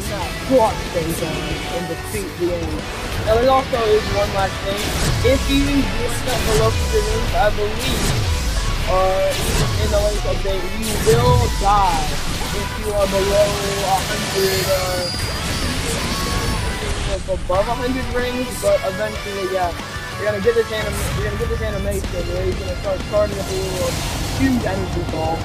Now crush things down and defeat the enemy. Now there also is one last thing. If you use that below the rings, I believe, even in the latest update, you will die if you are below 100, above 100 rings, but eventually, yeah, you're gonna get this animation where you're gonna start starting with a little huge energy ball.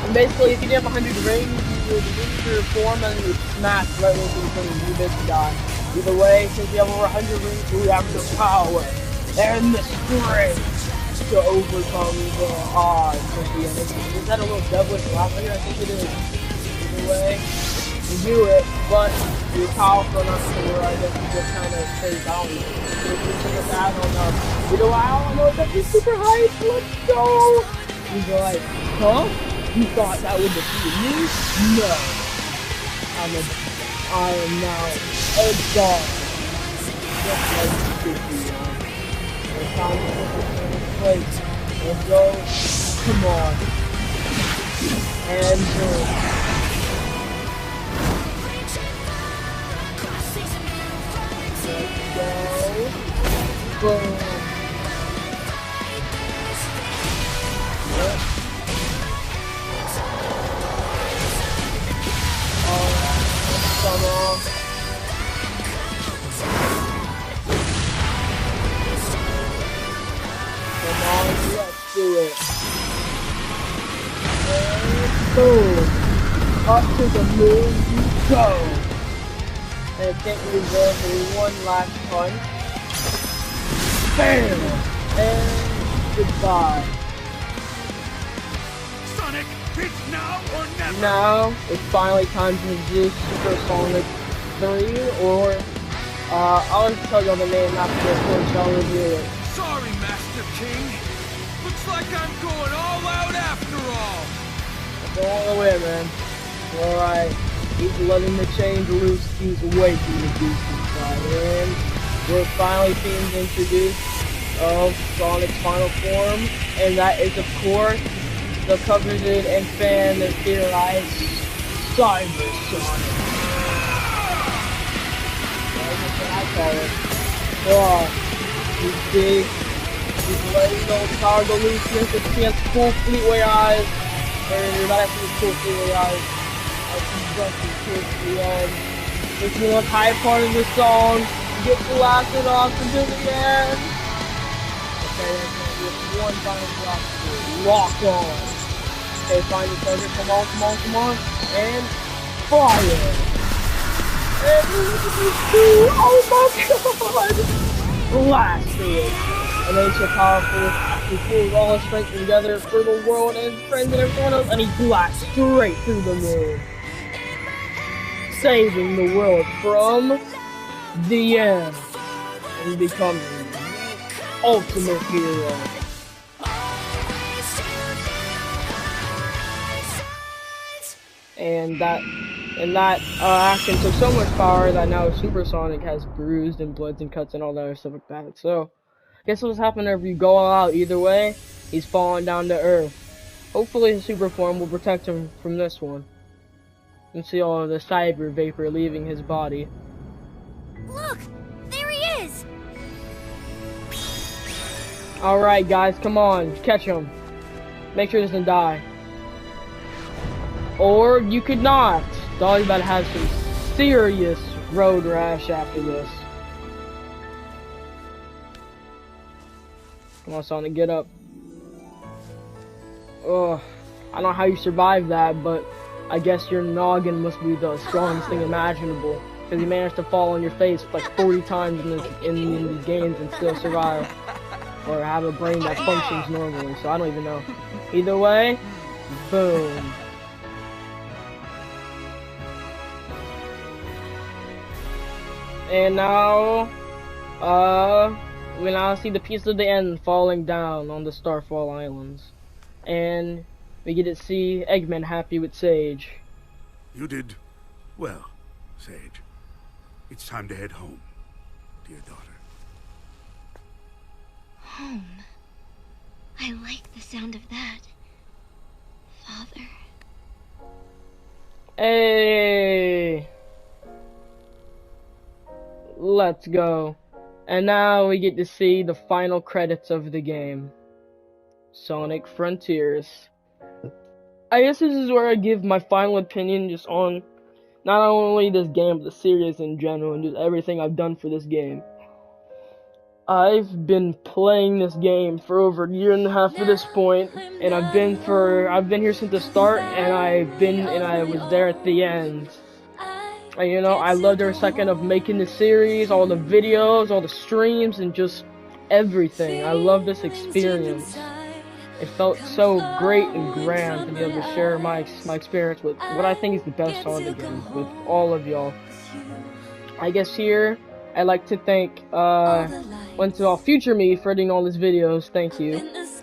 And basically, if you have 100 rings, you would lose your form and you smash right into the thing and you basically die. Either way, since you have over 100 rings, we have the power and the strength to overcome the odds of the enemy. Is that a little devilish laugh here? I think it is. way to do it, but you're powerful enough to where I guess you just kind of stay down. I don't know. You know, I don't know, that'd be super hype. Let's go. He's like, huh? You thought that would defeat me? No. I am now a god. Just like you should be. It's time to put this in its place. Let's go. Come on. And boom. Let's go. Boom. Yep. Come on. Come on, let's do it. And boom. Up to the moon you go. And I think we reserve for one last punch. Bam! And goodbye. Sonic, it's now or never! Now, it's finally time to introduce Supersonic 3, or, I'll just tell you the name after the course, I'll review it. Sorry, Master King. Looks like I'm going all out after all. Go all the way, man. Alright, he's letting the chains loose, he's way too the beast inside, and we're finally being introduced of Sonic's final form, and that is, of course, the coveted and fan and theorized Cyber Sonic. That's what I call it. Oh, he's big. He's letting those power go loose. He has full Fleetway eyes. Or not actually full Fleetway eyes. He's jumping towards the end. This is the most high part of the song. He gets blasted off until the end. Okay, that's one final drop. Lock on. Okay, find the treasure. Come on, come on, come on. And fire. And look at these two. Oh my god. Blast it. And then he's so powerful. He pulls all his strength together for the world and his friends and everyone else. And he blasts straight through the moon. Saving the world from the end. And becoming the ultimate hero. And that action took so much power that now Supersonic has bruised and bloods and cuts and all that other stuff like that. So, I guess what's happening if you go all out either way, he's falling down to earth. Hopefully his super form will protect him from this one. You can see all of the cyber vapor leaving his body. Look! There he is! Alright guys, come on, catch him. Make sure he doesn't die. Or you could not. Dog's about to have some serious road rash after this. Come on, Sonic, get up. Ugh, I don't know how you survived that, but I guess your noggin must be the strongest thing imaginable. Because you managed to fall on your face like 40 times in these games and still survive. Or have a brain that functions normally, so I don't even know. Either way, boom. And now, we now see the piece of the end falling down on the Starfall Islands. And we get to see Eggman happy with Sage. You did well, Sage. It's time to head home, dear daughter. Home. I like the sound of that. Father. Hey! Let's go. And now we get to see the final credits of the game. Sonic Frontiers. I guess this is where I give my final opinion just on not only this game, but the series in general, and just everything I've done for this game. I've been playing this game for over a year and a half at this point, and I've been here since the start, and I was there at the end. And, you know, I loved every second of making the series, all the videos, all the streams, and just everything. I love this experience. it felt so great and grand to be able to share my experience with what I think is the best song of the game with all of y'all. I guess here I'd like to thank once all future me for editing all these videos. Thank you.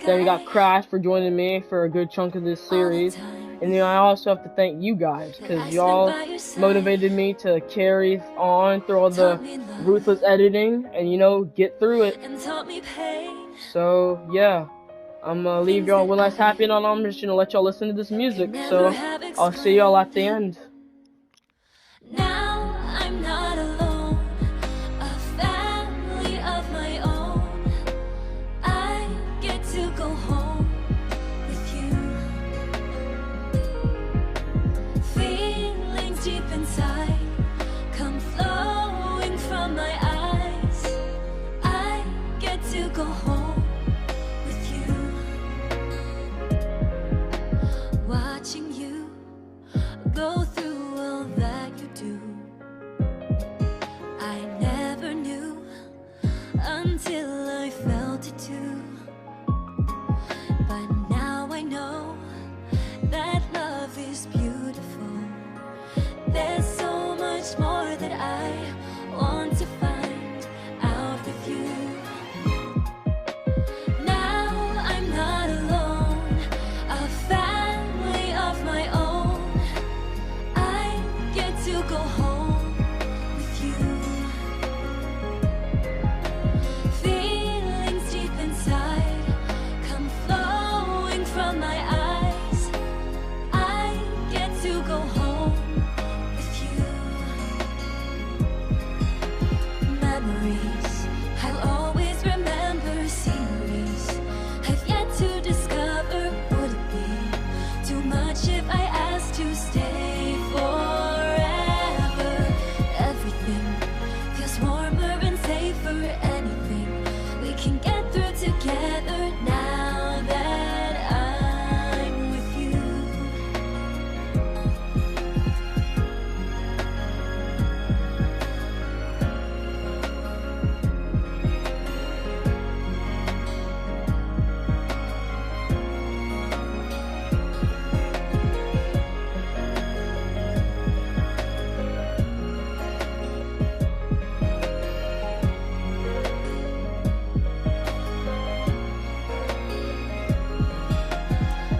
Then we got Crash for joining me for a good chunk of this series. And then I also have to thank you guys, because y'all motivated me to carry on through all the ruthless editing and, you know, get through it. So, yeah. I'm gonna leave y'all one last happy note. I'm just gonna let y'all listen to this music. So, I'll see y'all at the end. Now I'm not alone, a family of my own. I get to go home with you. Feelings deep inside come flowing from my eyes. I get to go home with you. Watching you go through all that you do, I never knew until I felt it too. But now I know that love is beautiful. There's so much more that I want to find out with you. Now I'm not alone, a family of my own. I get to go home with you. Feelings deep inside come flowing from my eyes. I get to go home with you. Memories I'll always remember, sceneries I've yet to discover. Would it be too much if I asked to stay forever? Everything feels warmer and safer. Anything we can get through together now that I'm with you.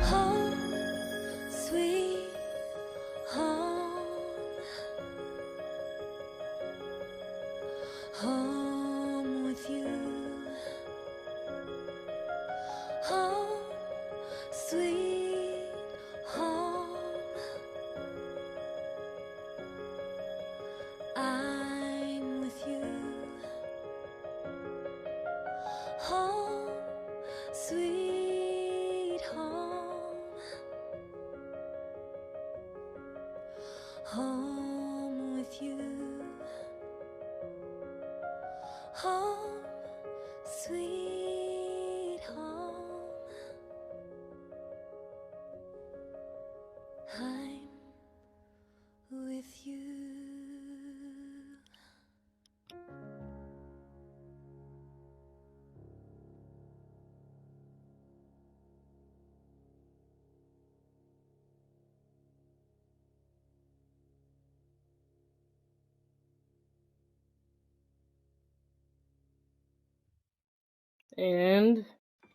Home, sweet home. Home with you. Home, sweet home. I'm with you. Home, sweet home. Home with you. Home, sweet home. I'm with you. And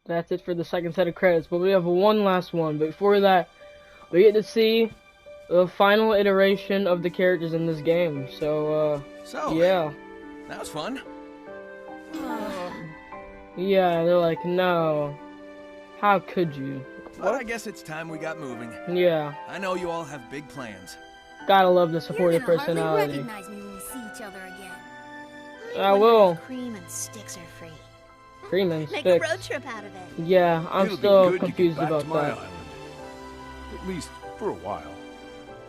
that's it for the second set of credits. But we have one last one. But before that, we get to see the final iteration of the characters in this game. So, yeah. That was fun. Yeah, they're like, no. How could you? But I guess it's time we got moving. Yeah. I know you all have big plans. Gotta love the You're supportive gonna hardly personality. recognize me when we see each other again. I will. Cream and sticks are free. Cream and Make a sticks. road trip out of it. Yeah, I'm It'll be still good to get confused back about to my that. island. At least for a while.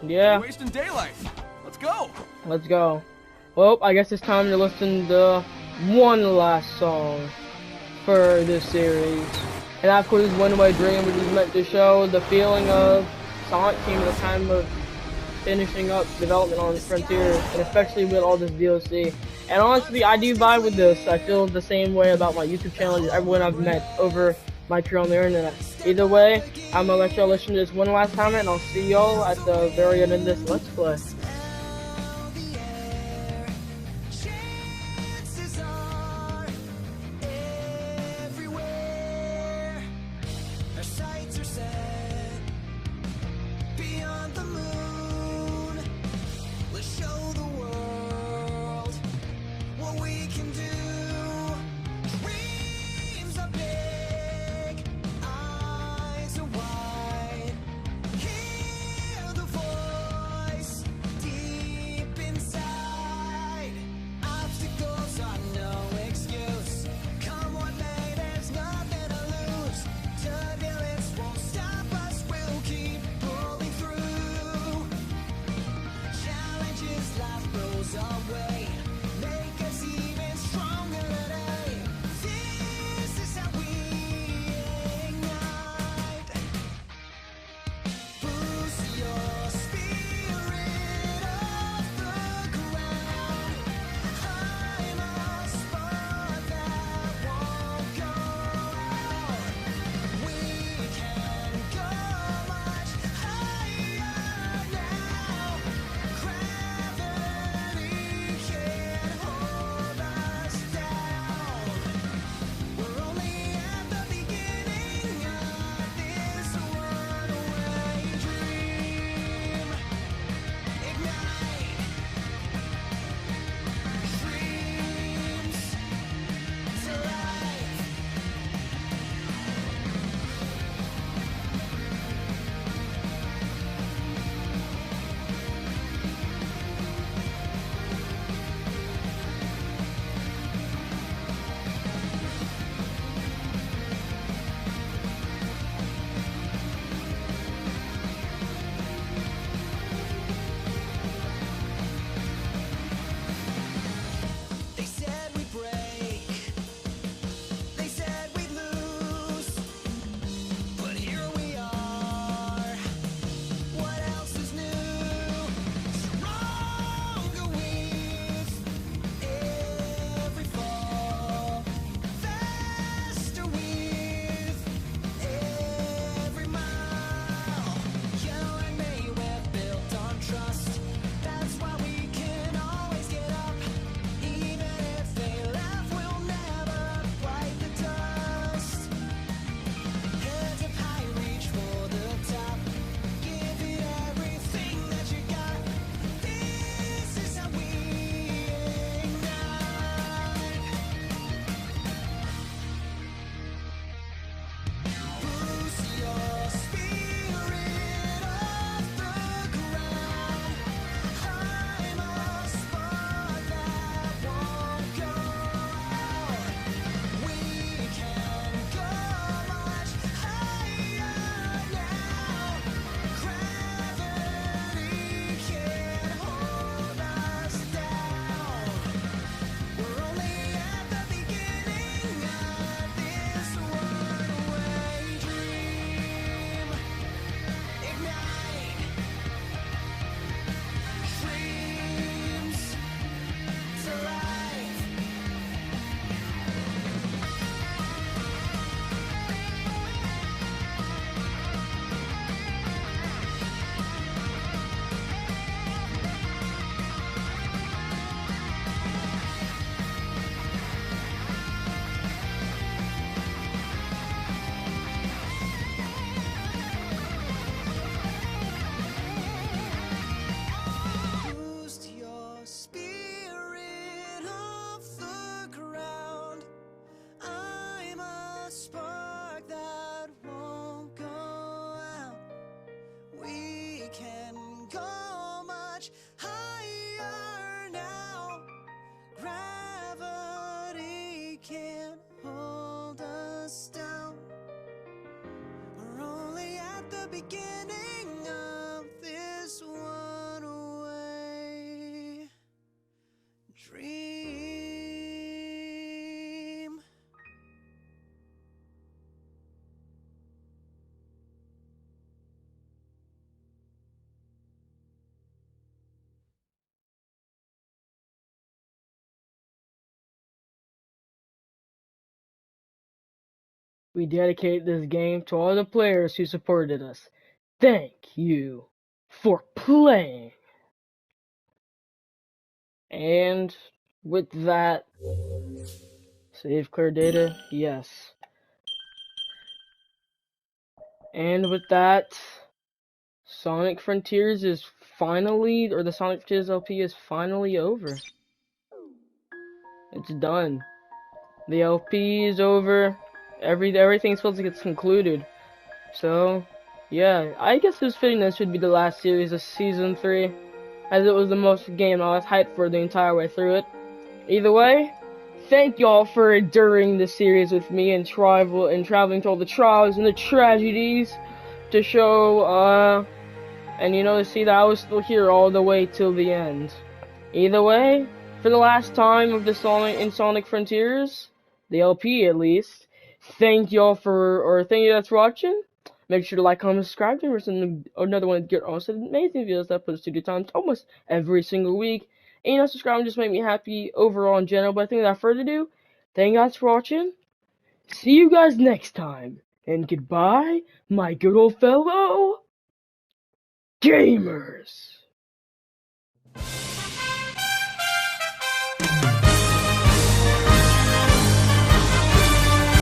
Yeah, We're wasting daylight. Let's go. let's go. Well, I guess it's time to listen to one last song for this series. And that, of course, is One Way Dream, which is meant to show the feeling of Sonic Team at the time of finishing up development on Frontier, and especially with all this DLC. And honestly, I do vibe with this. I feel the same way about my YouTube channel and everyone I've met over might be on the internet. Either way, I'm gonna let y'all listen to this one last time, and I'll see y'all at the very end of this Let's Play. We dedicate this game to all the players who supported us. Thank you for playing. And with that, save clear data, yes. And with that, Sonic Frontiers is finally, or the Sonic Frontiers LP is finally over. It's done. The LP is over. Everything's supposed to get concluded. So, yeah, I guess it was fitting this should be the last series of Season 3, as it was the most game I was hyped for the entire way through it. Either way, thank y'all for enduring this series with me and traveling to all the trials and the tragedies to show, and to see that I was still here all the way till the end. Either way, for the last time of the Sonic Frontiers, the LP at least, thank y'all that's watching. Make sure to like, comment, subscribe to me for another one of your awesome, amazing videos that I post 2 times almost every single week. And subscribing just make me happy overall in general. But I think without further ado, thank you guys for watching. See you guys next time. And goodbye, my good old fellow gamers.